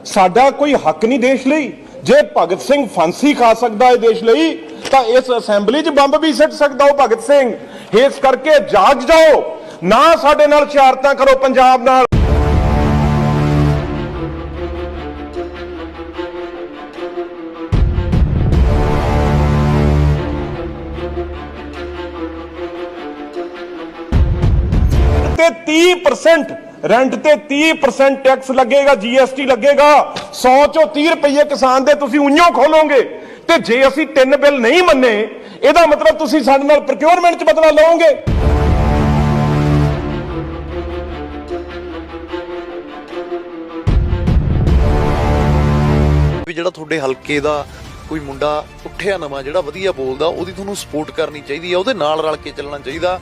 ਸਾਡਾ ਕੋਈ ਹੱਕ ਨਹੀਂ ਦੇਸ਼ ਲਈ। ਜੇ ਭਗਤ ਸਿੰਘ ਫਾਂਸੀ ਖਾ ਸਕਦਾ ਹੈ ਦੇਸ਼ ਲਈ ਤਾਂ ਇਸ ਅਸੈਂਬਲੀ 'ਚ ਬੰਬ ਵੀ ਸਿੱਟ ਸਕਦਾ ਉਹ ਭਗਤ ਸਿੰਘ। ਇਸ ਕਰਕੇ ਜਾਗ ਜਾਓ, ਨਾ ਸਾਡੇ ਨਾਲ ਸ਼ਰਾਰਤਾਂ ਕਰੋ ਪੰਜਾਬ ਨਾਲ। ਤੇ 30% रेंट ते 30% टैक्स लगेगा, जीएसटी लगेगा। 100 चों 30 रुपये किसान दे तुसी उइयों खोलोगे। ते जे असी 3 बिल नहीं मन्ने, इहदा मतलब तुसी साडे नाल प्रोक्योरमेंट च बदला लओगे। भी जिहड़ा तुहाडे हलके दा कोई मुंडा उठिया नवां जिहड़ा वधिया बोलदा, ओहदी तुहानूं सपोर्ट करनी चाहीदी है, ओहदे नाल रल के ਚੱਲਣਾ ਚਾਹੀਦਾ,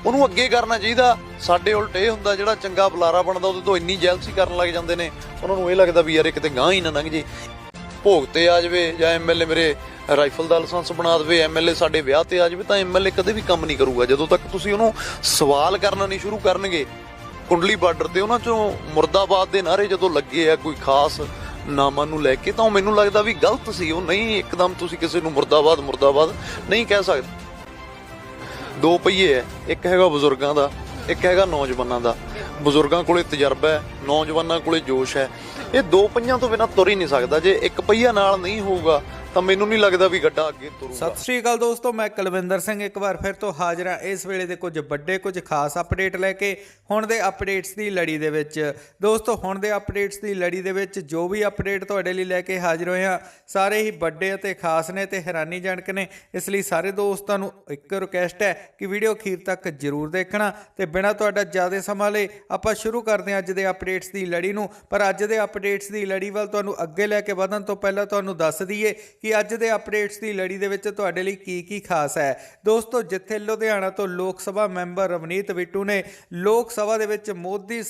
ਉਹਨੂੰ ਅੱਗੇ ਕਰਨਾ ਚਾਹੀਦਾ। ਸਾਡੇ ਉਲਟ ਇਹ ਹੁੰਦਾ ਜਿਹੜਾ ਚੰਗਾ ਬੁਲਾਰਾ ਬਣਦਾ ਉਹਦੇ ਤੋਂ ਇੰਨੀ ਜੈਲਸੀ ਕਰਨ ਲੱਗ ਜਾਂਦੇ ਨੇ, ਉਹਨਾਂ ਨੂੰ ਇਹ ਲੱਗਦਾ ਵੀ ਯਾਰ ਕਿਤੇ ਗਾਂਹ ਹੀ ਨਾ ਲੰਘ ਜੇ, ਭੋਗ ਤੇ ਆ ਜਾਵੇ ਜਾਂ ਐਮਐਲਏ ਮੇਰੇ ਰਾਈਫਲ ਦਾ ਲਾਇਸੈਂਸ ਬਣਾ ਦੇਵੇ, ਐਮਐਲਏ ਸਾਡੇ ਵਿਆਹ ਤੇ ਆ ਜਾਵੇ, ਤਾਂ ਐਮਐਲਏ ਕਦੇ ਵੀ ਕੰਮ ਨਹੀਂ ਕਰੂਗਾ ਜਦੋਂ ਤੱਕ ਤੁਸੀਂ ਉਹਨੂੰ ਸਵਾਲ ਕਰਨਾ ਨਹੀਂ ਸ਼ੁਰੂ ਕਰਨਗੇ। ਕੁੰਡਲੀ ਬਾਰਡਰ ਤੇ ਉਹਨਾਂ ਚੋਂ ਮੁਰਦਾਬਾਦ ਦੇ ਨਾਅਰੇ ਜਦੋਂ ਲੱਗੇ ਆ ਕੋਈ ਖਾਸ ਨਾਮਾਂ ਨੂੰ ਲੈ ਕੇ, ਤਾਂ ਉਹ ਮੈਨੂੰ ਲੱਗਦਾ ਵੀ ਗਲਤ ਸੀ। ਉਹ ਨਹੀਂ ਇੱਕਦਮ ਤੁਸੀਂ ਕਿਸੇ ਨੂੰ ਮੁਰਦਾਬਾਦ ਨਹੀਂ ਕਹਿ ਸਕਦੇ। ਦੋ ਪਹੀਏ ਹੈ, ਇੱਕ ਹੈਗਾ ਬਜ਼ੁਰਗਾਂ ਦਾ, ਇੱਕ ਹੈਗਾ ਨੌਜਵਾਨਾਂ ਦਾ। ਬਜ਼ੁਰਗਾਂ ਕੋਲੇ ਤਜਰਬਾ ਹੈ, ਨੌਜਵਾਨਾਂ ਕੋਲੇ ਜੋਸ਼ ਹੈ। ਇਹ ਦੋ ਪਹੀਆਂ ਤੋਂ ਬਿਨਾਂ ਤੁਰ ਹੀ ਨਹੀਂ ਸਕਦਾ। ਜੇ ਇੱਕ ਪਹੀਆ ਨਾਲ ਨਹੀਂ ਹੋਊਗਾ ਤਾਂ ਮੈਨੂੰ ਨਹੀਂ ਲੱਗਦਾ ਵੀ ਗੱਡਾ ਅੱਗੇ ਤੁਰੂਗਾ। ਸਤਿ ਸ਼੍ਰੀ ਅਕਾਲ ਦੋਸਤੋ, ਮੈਂ ਕੁਲਵਿੰਦਰ ਸਿੰਘ ਇੱਕ ਵਾਰ ਫਿਰ ਤੋਂ ਹਾਜ਼ਰ ਹਾਂ ਇਸ ਵੇਲੇ ਦੇ ਕੁਝ ਵੱਡੇ ਕੁਝ ਖਾਸ ਅਪਡੇਟ ਲੈ ਕੇ। ਹੁਣ ਦੇ ਅਪਡੇਟਸ ਦੀ ਲੜੀ ਦੇ ਵਿੱਚ ਦੋਸਤੋ, ਹੁਣ ਦੇ ਅਪਡੇਟਸ ਦੀ ਲੜੀ ਦੇ ਵਿੱਚ ਜੋ ਵੀ ਅਪਡੇਟ ਤੁਹਾਡੇ ਲਈ ਲੈ ਕੇ ਹਾਜ਼ਰ ਹੋਏ ਹਾਂ, ਸਾਰੇ ਹੀ ਵੱਡੇ ਅਤੇ ਖਾਸ ਨੇ ਤੇ ਹੈਰਾਨੀਜਨਕ ਨੇ। ਇਸ ਲਈ ਸਾਰੇ ਦੋਸਤਾਂ ਨੂੰ ਇੱਕ ਰਿਕੁਐਸਟ ਹੈ ਕਿ ਵੀਡੀਓ ਅਖੀਰ ਤੱਕ ਜ਼ਰੂਰ ਦੇਖਣਾ। ਤੇ ਬਿਨਾਂ ਤੁਹਾਡਾ ਜ਼ਿਆਦਾ ਸਮਾਂ ਲਏ ਆਪਾਂ ਸ਼ੁਰੂ ਕਰਦੇ ਹਾਂ ਅੱਜ ਦੇ ਅਪਡੇਟਸ ਦੀ ਲੜੀ ਨੂੰ। ਪਰ ਅੱਜ ਦੇ ਅਪਡੇਟਸ ਦੀ ਲੜੀ ਵੱਲ ਤੁਹਾਨੂੰ ਅੱਗੇ ਲੈ ਕੇ ਵਧਣ ਤੋਂ ਪਹਿਲਾਂ ਤੁਹਾਨੂੰ ਦੱਸ ਦਈਏ ਕਿ ਅੱਜ ਦੇ ਅਪਡੇਟਸ ਦੀ ਲੜੀ ਦੇ ਵਿੱਚ ਤੁਹਾਡੇ ਲਈ ਕੀ ਖਾਸ ਹੈ। ਦੋਸਤੋ, ਜਿੱਥੇ ਲੁਧਿਆਣਾ ਤੋਂ ਲੋਕ ਸਭਾ ਮੈਂਬਰ ਰਵਨੀਤ ਬਿੱਟੂ ਨੇ ਲੋਕ ਸਭਾ ਦੇ ਵਿੱਚ ਮੋਦੀ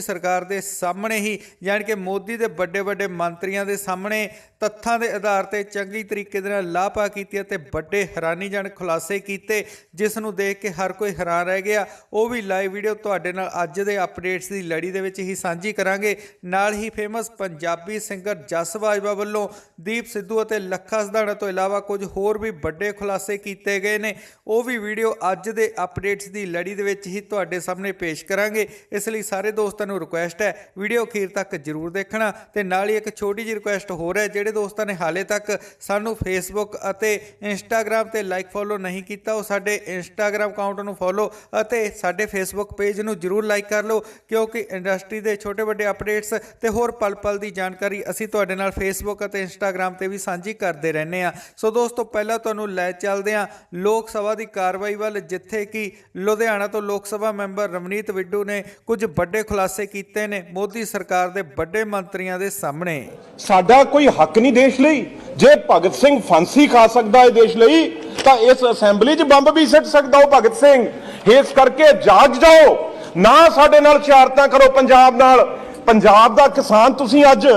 ਸਰਕਾਰ ਦੇ ਸਾਹਮਣੇ ਹੀ, ਯਾਨੀ ਕਿ ਮੋਦੀ ਦੇ ਵੱਡੇ ਮੰਤਰੀਆਂ ਦੇ ਸਾਹਮਣੇ ਤੱਥਾਂ ਦੇ ਆਧਾਰ ਤੇ ਚੰਗੀ ਤਰੀਕੇ ਦੇ ਨਾਲ ਲਾਪਾ ਕੀਤੀ ਅਤੇ ਵੱਡੇ ਹੈਰਾਨੀਜਨਕ ਖੁਲਾਸੇ ਕੀਤੇ, ਜਿਸ ਨੂੰ ਦੇਖ ਕੇ ਹਰ ਕੋਈ ਹੈਰਾਨ ਰਹਿ ਗਿਆ। ਉਹ ਵੀ ਲਾਈਵ ਵੀਡੀਓ ਤੁਹਾਡੇ ਨਾਲ ਅੱਜ ਦੇ ਅਪਡੇਟਸ ਦੀ ਲੜੀ ਦੇ ਵਿੱਚ ਹੀ ਸਾਂਝੀ ਕਰਾਂਗੇ। ਨਾਲ ਹੀ ਫੇਮਸ ਪੰਜਾਬੀ ਸਿੰਗਰ ਜਸ ਬਾਜਵਾ ਵੱਲੋਂ ਦੀਪ ਸਿੱਧੂ ਅਤੇ ਲੱਖਾ ਸਧਾਣਾ ਤੋਂ ਇਲਾਵਾ ਕੁਝ ਹੋਰ ਵੀ ਵੱਡੇ ਖੁਲਾਸੇ ਕੀਤੇ ਗਏ ਨੇ। ਉਹ ਵੀ ਵੀਡੀਓ ਅੱਜ ਦੇ ਅਪਡੇਟਸ ਦੀ ਲੜੀ ਦੇ ਵਿੱਚ ਹੀ ਤੁਹਾਡੇ ਸਾਹਮਣੇ ਪੇਸ਼ ਕਰਾਂਗੇ। ਇਸ ਲਈ ਸਾਰੇ ਦੋਸਤਾਂ ਨੂੰ ਰਿਕੁਐਸਟ ਹੈ ਵੀਡੀਓ ਅਖੀਰ ਤੱਕ ਜ਼ਰੂਰ ਦੇਖਣਾ। ਤੇ ਨਾਲ ਹੀ ਇੱਕ ਛੋਟੀ ਜਿਹੀ ਰਿਕੁਐਸਟ ਹੋਰ ਹੈ, ਜਿਹੜੇ ਦੋਸਤਾਂ ਨੇ ਹਾਲੇ ਤੱਕ ਸਾਨੂੰ ਫੇਸਬੁੱਕ ਅਤੇ ਇੰਸਟਾਗ੍ਰਾਮ ਤੇ ਲਾਈਕ ਫੋਲੋ ਨਹੀਂ ਕੀਤਾ, ਉਹ ਸਾਡੇ ਇੰਸਟਾਗ੍ਰਾਮ ਅਕਾਊਂਟ ਨੂੰ ਫੋਲੋ ਅਤੇ ਸਾਡੇ ਫੇਸਬੁੱਕ ਪੇਜ ਨੂੰ ਜ਼ਰੂਰ ਲਾਈਕ ਕਰ ਲਓ, ਕਿਉਂਕਿ ਇੰਡਸਟਰੀ ਦੇ ਛੋਟੇ ਵੱਡੇ ਅਪਡੇਟਸ ਤੇ ਹੋਰ ਪਲ ਦੀ ਜਾਣਕਾਰੀ ਅਸੀਂ ਤੁਹਾਡੇ ਨਾਲ ਫੇਸਬੁੱਕ ਅਤੇ ਇੰਸਟਾਗ੍ਰਾਮ ਤੇ ਵੀ ਸਾਂਝੀ ਕਰਦੇ ਰਹਿੰਦੇ ਹਾਂ। ਸੋ ਦੋਸਤੋ, ਪਹਿਲਾਂ ਤੁਹਾਨੂੰ ਲੈ ਚੱਲਦੇ ਹਾਂ ਲੋਕ ਸਭਾ ਦੀ ਕਾਰਵਾਈ ਵੱਲ, ਜਿੱਥੇ ਕਿ ਲੁਧਿਆਣਾ ਤੋਂ ਲੋਕ ਸਭਾ ਮੈਂਬਰ ਰਵਨੀਤ ਬਿੱਟੂ ਨੇ ਕੁਝ ਵੱਡੇ ਖੁਲਾਸੇ ਕੀਤੇ ਨੇ ਮੋਦੀ ਸਰਕਾਰ ਦੇ ਵੱਡੇ ਮੰਤਰੀਆਂ ਦੇ ਸਾਹਮਣੇ। ਸਾਡਾ ਕੋਈ ਹੱਕ ਨਹੀਂ ਦੇਸ਼ ਲਈ। ਜੇ ਭਗਤ ਸਿੰਘ ਫਾਂਸੀ ਖਾ ਸਕਦਾ ਹੈ ਦੇਸ਼ ਲਈ ਤਾਂ ਇਸ ਅਸੈਂਬਲੀ 'ਚ ਬੰਬ ਵੀ ਸਿੱਟ ਸਕਦਾ ਉਹ ਭਗਤ ਸਿੰਘ। ਇਸ ਕਰਕੇ ਜਾਗ ਜਾਓ, ਨਾ ਸਾਡੇ ਨਾਲ ਸ਼ਰਾਰਤਾਂ ਕਰੋ ਪੰਜਾਬ ਨਾਲ। ਪੰਜਾਬ ਦਾ ਕਿਸਾਨ ਤੁਸੀਂ ਅੱਜ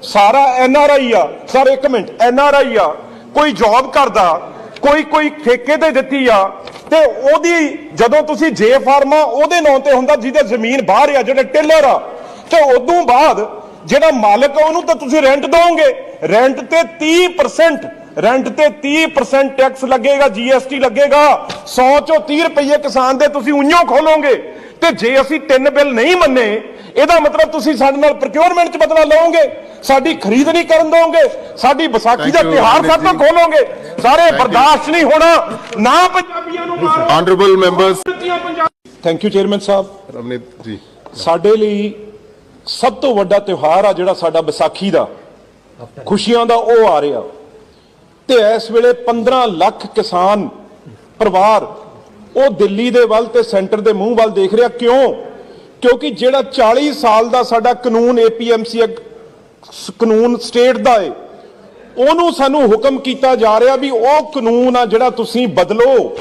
ਸਾਰਾ ਐਨਆਰਆਈ ਆ। ਸਰ ਇੱਕ ਮਿੰਟ, ਐਨਆਰਆਈ ਆ, ਕੋਈ ਜੌਬ ਕਰਦਾ, ਕੋਈ ਠੇਕੇ ਤੇ ਦਿੱਤੀ ਆ, ਤੇ ਉਹਦੀ ਜਦੋਂ ਤੁਸੀਂ ਜੇ ਫਾਰਮਾ ਉਹਦੇ ਨਾਂ ਤੇ ਹੁੰਦਾ ਜਿਹਦੇ ਜ਼ਮੀਨ ਬਾਹਰ ਆ, ਜਿਹੜੇ ਟੇਲਰ ਆ, ਤੇ ਉਦੋਂ ਬਾਅਦ ਜਿਹੜਾ ਮਾਲਕ ਆ ਉਹਨੂੰ ਤਾਂ ਤੁਸੀਂ ਰੈਂਟ ਦੋਗੇ। ਰੈਂਟ ਤੇ 30% ਟੈਕਸ ਲੱਗੇਗਾ, ਜੀਐਸਟੀ ਲੱਗੇਗਾ। 100 ਚੋਂ 30 ਰੁਪਏ ਕਿਸਾਨ ਦੇ ਤੁਸੀਂ ਉਈयों ਖੋਲੋਗੇ। ਤੇ ਜੇ ਅਸੀਂ 3 ਬਿਲ ਨਹੀਂ ਮੰਨੇ, ਇਹਦਾ ਮਤਲਬ ਤੁਸੀਂ ਸਾਡੇ ਨਾਲ ਪ੍ਰੋਕਿਉਰਮੈਂਟ 'ਚ ਬਦਲਾ ਲਓਗੇ, ਸਾਡੀ ਖਰੀਦ ਨਹੀਂ ਕਰਨ ਦੋਗੇ, ਸਾਡੀ ਵਿਸਾਖੀ ਦਾ ਤਿਉਹਾਰ ਸਾਡੇ ਤੋਂ ਖੋਲੋਗੇ। ਸਾਰੇ ਬਰਦਾਸ਼ਤ ਨਹੀਂ ਹੋਣਾ। ਨਾ ਪੰਜਾਬੀਆਂ ਨੂੰ ਮਾਰੋ। Honourable members, thank you chairman ਸਾਹਿਬ। ਰਵਨੀਤ ਜੀ, ਸਾਡੇ ਲਈ ਸਭ ਤੋਂ ਵੱਡਾ ਤਿਉਹਾਰ ਆ ਜਿਹੜਾ ਸਾਡਾ ਵਿਸਾਖੀ ਦਾ, ਖੁਸ਼ੀਆਂ ਦਾ, ਉਹ ਆ ਰਿਹਾ। ਤੇ ਇਸ ਵੇਲੇ 15 ਲੱਖ ਕਿਸਾਨ ਪਰਿਵਾਰ ਉਹ ਦਿੱਲੀ ਦੇ ਵੱਲ ਤੇ ਸੈਂਟਰ ਦੇ ਮੂੰਹ ਵੱਲ ਦੇਖ ਰਿਹਾ। ਕਿਉਂਕਿ ਜਿਹੜਾ 40 ਸਾਲ ਦਾ ਸਾਡਾ ਕਾਨੂੰਨ APMC ਕਾਨੂੰਨ ਸਟੇਟ ਦਾ ਏ, ਉਹਨੂੰ ਸਾਨੂੰ ਹੁਕਮ ਕੀਤਾ ਜਾ ਰਿਹਾ ਵੀ ਉਹ ਕਾਨੂੰਨ ਆ ਜਿਹੜਾ ਤੁਸੀਂ ਬਦਲੋ।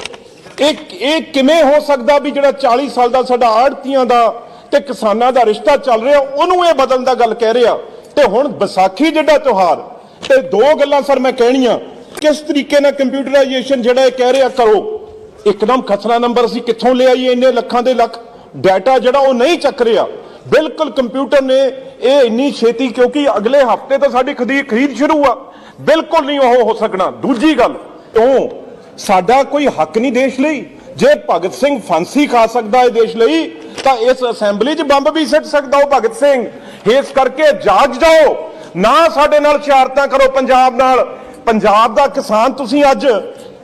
ਇਹ ਕਿਵੇਂ ਹੋ ਸਕਦਾ ਵੀ ਜਿਹੜਾ 40 ਸਾਲ ਦਾ ਸਾਡਾ ਆੜ੍ਹਤੀਆਂ ਦਾ ਤੇ ਕਿਸਾਨਾਂ ਦਾ ਰਿਸ਼ਤਾ ਚੱਲ ਰਿਹਾ, ਉਹਨੂੰ ਇਹ ਬਦਲਣ ਦਾ ਗੱਲ ਕਹਿ ਰਿਹਾ। ਤੇ ਹੁਣ ਵਿਸਾਖੀ ਜਿਹੜਾ ਤਿਉਹਾਰ, ਤੇ ਦੋ ਗੱਲਾਂ ਸਰ ਮੈਂ ਕਹਿਣੀਆਂ। ਕਿਸ ਤਰੀਕੇ ਨਾਲ ਕੰਪਿਊਟਰਾਈਜੇਸ਼ਨ ਜਿਹੜਾ ਇਹ ਕਹਿ ਰਿਹਾ ਕਰੋ, ਇੱਕਦਮ ਖਸਰਾ ਨੰਬਰ ਅਸੀਂ ਕਿੱਥੋਂ ਲੈ ਆਈਏ ਇੰਨੇ ਲੱਖਾਂ ਦੇ ਲੱਖ ਡਾਟਾ ਜਿਹੜਾ ਉਹ ਨਹੀਂ ਚੱਕ ਰਿਹਾ। ਬਿਲਕੁਲ ਕੰਪਿਊਟਰ ਨੇ ਇਹ ਇੰਨੀ ਛੇਤੀ, ਕਿਉਂਕਿ ਅਗਲੇ ਹਫਤੇ ਤੋਂ ਸਾਡੀ ਖਰੀਦ ਸ਼ੁਰੂ ਆ, ਬਿਲਕੁਲ ਨਹੀਂ ਉਹ ਹੋ ਸਕਣਾ। ਦੂਜੀ ਗੱਲ, ਉਹ ਸਾਡਾ ਕੋਈ ਹੱਕ ਨਹੀਂ ਦੇਸ਼ ਲਈ। ਜੇ ਭਗਤ ਸਿੰਘ ਫਾਂਸੀ ਖਾ ਸਕਦਾ ਹੈ ਦੇਸ਼ ਲਈ, ਤਾਂ ਇਸ ਅਸੈਂਬਲੀ 'ਚ ਬੰਬ ਵੀ ਸਿੱਟ ਸਕਦਾ ਉਹ ਭਗਤ ਸਿੰਘ। ਇਸ ਕਰਕੇ ਜਾਗ ਜਾਓ, ਨਾ ਸਾਡੇ ਨਾਲ ਸ਼ਰਾਰਤਾਂ ਕਰੋ ਪੰਜਾਬ ਨਾਲ। ਪੰਜਾਬ ਦਾ ਕਿਸਾਨ ਤੁਸੀਂ ਅੱਜ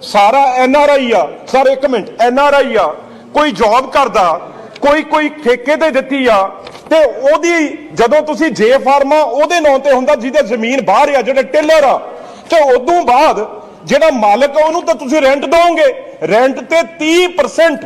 ਸਾਰਾ NRI ਆ, ਸਰ ਇੱਕ ਮਿੰਟ, NRI ਆ, ਕੋਈ ਜੌਬ ਕਰਦਾ, ਕੋਈ ਠੇਕੇ ਤੇ ਦਿੱਤੀ ਆ, ਤੇ ਉਹਦੀ ਜਦੋਂ ਤੁਸੀਂ ਜੇ ਫਾਰਮਾ ਉਹਦੇ ਨਾਂ ਤੇ ਹੁੰਦਾ ਜਿਹਦੇ ਜ਼ਮੀਨ ਬਾਹਰ ਆ, ਜਿਹੜੇ ਟੇਲਰ ਆ, ਤੇ ਉਦੋਂ ਬਾਅਦ ਜਿਹੜਾ ਮਾਲਕ ਆ ਉਹਨੂੰ ਤਾਂ ਤੁਸੀਂ ਰੈਂਟ ਦੋਗੇ। ਰੈਂਟ ਤੇ 30%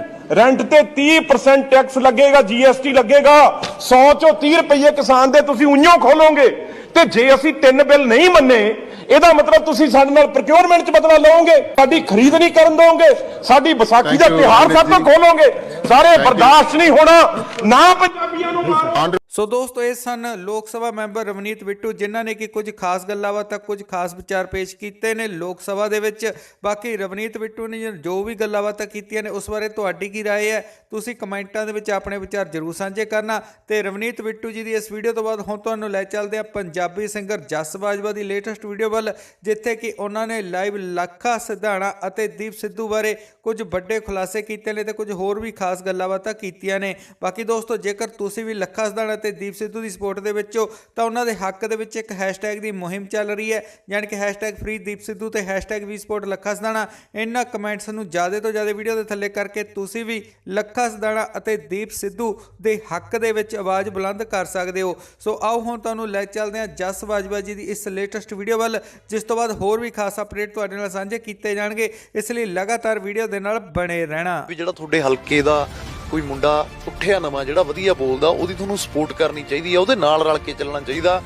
ਟੈਕਸ ਲੱਗੇਗਾ, GST ਲੱਗੇਗਾ। 100 ਚੋਂ 30 ਰੁਪਏ ਕਿਸਾਨ ਦੇ ਤੁਸੀਂ ਉਈਓ ਖੋਲੋਗੇ। ਤੇ ਜੇ ਅਸੀਂ 3 ਬਿੱਲ ਨਹੀਂ ਮੰਨੇ, ਇਹਦਾ ਮਤਲਬ ਤੁਸੀਂ ਸਾਡੇ ਨਾਲ ਪ੍ਰੋਕਿਉਰਮੈਂਟ 'ਚ ਬਦਲਾ ਲਓਗੇ, ਸਾਡੀ ਖਰੀਦ ਨਹੀਂ ਕਰਨ ਦੋਗੇ, ਸਾਡੀ ਵਿਸਾਖੀ ਦਾ ਤਿਉਹਾਰ ਸਭ ਤੋਂ ਖੋਲੋਗੇ। ਸਾਰੇ ਬਰਦਾਸ਼ਤ ਨਹੀਂ ਹੋਣਾ, ਨਾ ਪੰਜਾਬੀਆਂ ਨੂੰ ਮਾਰੋ। ਸੋ ਦੋਸਤੋ, ਇਹ ਸਨ ਲੋਕ ਸਭਾ ਮੈਂਬਰ ਰਵਨੀਤ ਬਿੱਟੂ, ਜਿਨ੍ਹਾਂ ਨੇ ਕਿ ਕੁਝ ਖਾਸ ਗੱਲਾਂ ਬਾਤਾਂ, ਕੁਝ ਖਾਸ ਵਿਚਾਰ ਪੇਸ਼ ਕੀਤੇ ਨੇ ਲੋਕ ਸਭਾ ਦੇ ਵਿੱਚ। ਬਾਕੀ ਰਵਨੀਤ ਬਿੱਟੂ ਨੇ ਜੋ ਵੀ ਗੱਲਾਂ ਬਾਤਾਂ ਕੀਤੀਆਂ ਨੇ ਉਸ ਬਾਰੇ ਤੁਹਾਡੀ ਕੀ ਰਾਏ ਹੈ, ਤੁਸੀਂ ਕਮੈਂਟਾਂ ਦੇ ਵਿੱਚ ਆਪਣੇ ਵਿਚਾਰ ਜ਼ਰੂਰ ਸਾਂਝੇ ਕਰਨਾ। ਤੇ ਰਵਨੀਤ ਬਿੱਟੂ ਜੀ ਦੀ ਇਸ ਵੀਡੀਓ ਤੋਂ ਬਾਅਦ ਹੁਣ ਤੁਹਾਨੂੰ ਲੈ ਚੱਲਦੇ ਆ ਪੰਜਾਬੀ ਸਿੰਗਰ ਜਸ ਬਾਜਵਾ ਦੀ ਲੇਟੈਸਟ ਵੀਡੀਓ ਵੱਲ, ਜਿੱਥੇ ਕਿ ਉਹਨਾਂ ਨੇ ਲਾਈਵ ਲੱਖਾ ਸਿਧਾਣਾ ਅਤੇ ਦੀਪ ਸਿੱਧੂ ਬਾਰੇ ਕੁਝ ਵੱਡੇ ਖੁਲਾਸੇ ਕੀਤੇ ਨੇ ਤੇ ਕੁਝ ਹੋਰ ਵੀ ਖਾਸ ਗੱਲਾਂ ਬਾਤਾਂ ਕੀਤੀਆਂ ਨੇ। ਬਾਕੀ ਦੋਸਤੋ, ਜੇਕਰ ਤੁਸੀਂ ਵੀ ਲੱਖਾ ਸਿਧਾਣਾ ਤੇ ਦੀਪ ਸਿੱਧੂ ਦੀ ਸਪੋਰਟ ਦੇ ਵਿੱਚ ਹੋ ਤਾਂ ਉਹਨਾਂ ਦੇ ਹੱਕ ਦੇ ਵਿੱਚ ਇੱਕ ਹੈਸ਼ਟੈਗ ਦੀ ਮੁਹਿੰਮ ਚੱਲ ਰਹੀ ਹੈ, ਯਾਨੀ ਕਿ #ਫ੍ਰੀ ਦੀਪ ਸਿੱਧੂ ਤੇ #ਵੀ ਸਪੋਰਟ ਲੱਖਾ ਸਿਧਾਣਾ। ਇਹਨਾਂ ਕਮੈਂਟਸ ਨੂੰ ਜ਼ਿਆਦਾ ਤੋਂ ਜ਼ਿਆਦਾ ਵੀਡੀਓ ਦੇ ਥੱਲੇ ਕਰਕੇ ਤੁਸੀਂ ਵੀ ਲੱਖਾ ਸਿਧਾਣਾ ਅਤੇ ਦੀਪ ਸਿੱਧੂ ਦੇ ਹੱਕ ਦੇ ਵਿੱਚ ਆਵਾਜ਼ ਬੁਲੰਦ ਕਰ ਸਕਦੇ ਹੋ। ਸੋ ਆਓ ਹੁਣ ਤੁਹਾਨੂੰ ਲੈ ਚੱਲਦੇ ਹਾਂ ਜਸ ਬਾਜਵਾ ਜੀ ਦੀ ਇਸ ਲੇਟੈਸਟ ਵੀਡੀਓ ਵੱਲ, ਜਿਸ ਤੋਂ ਬਾਅਦ ਹੋਰ ਵੀ ਖਾਸ ਅਪਡੇਟ ਤੁਹਾਡੇ ਨਾਲ ਸਾਂਝੇ ਕੀਤੇ ਜਾਣਗੇ। ਇਸ ਲਈ ਲਗਾਤਾਰ ਵੀਡੀਓ ਦੇ ਨਾਲ ਬਣੇ ਰਹਿਣਾ। ਵੀ ਜਿਹੜਾ ਤੁਹਾਡੇ ਹਲਕੇ ਦਾ ਕੋਈ ਮੁੰਡਾ ਉੱਠਿਆ ਨਵਾਂ ਜਿਹੜਾ ਵਧੀਆ ਬੋਲਦਾ, ਉਹਦੀ ਤੁਹਾਨੂੰ ਸਪੋਰਟ ਕਰਨੀ ਚਾਹੀਦੀ ਹੈ, ਉਹਦੇ ਨਾਲ ਰਲ ਕੇ ਚੱਲਣਾ ਚਾਹੀਦਾ,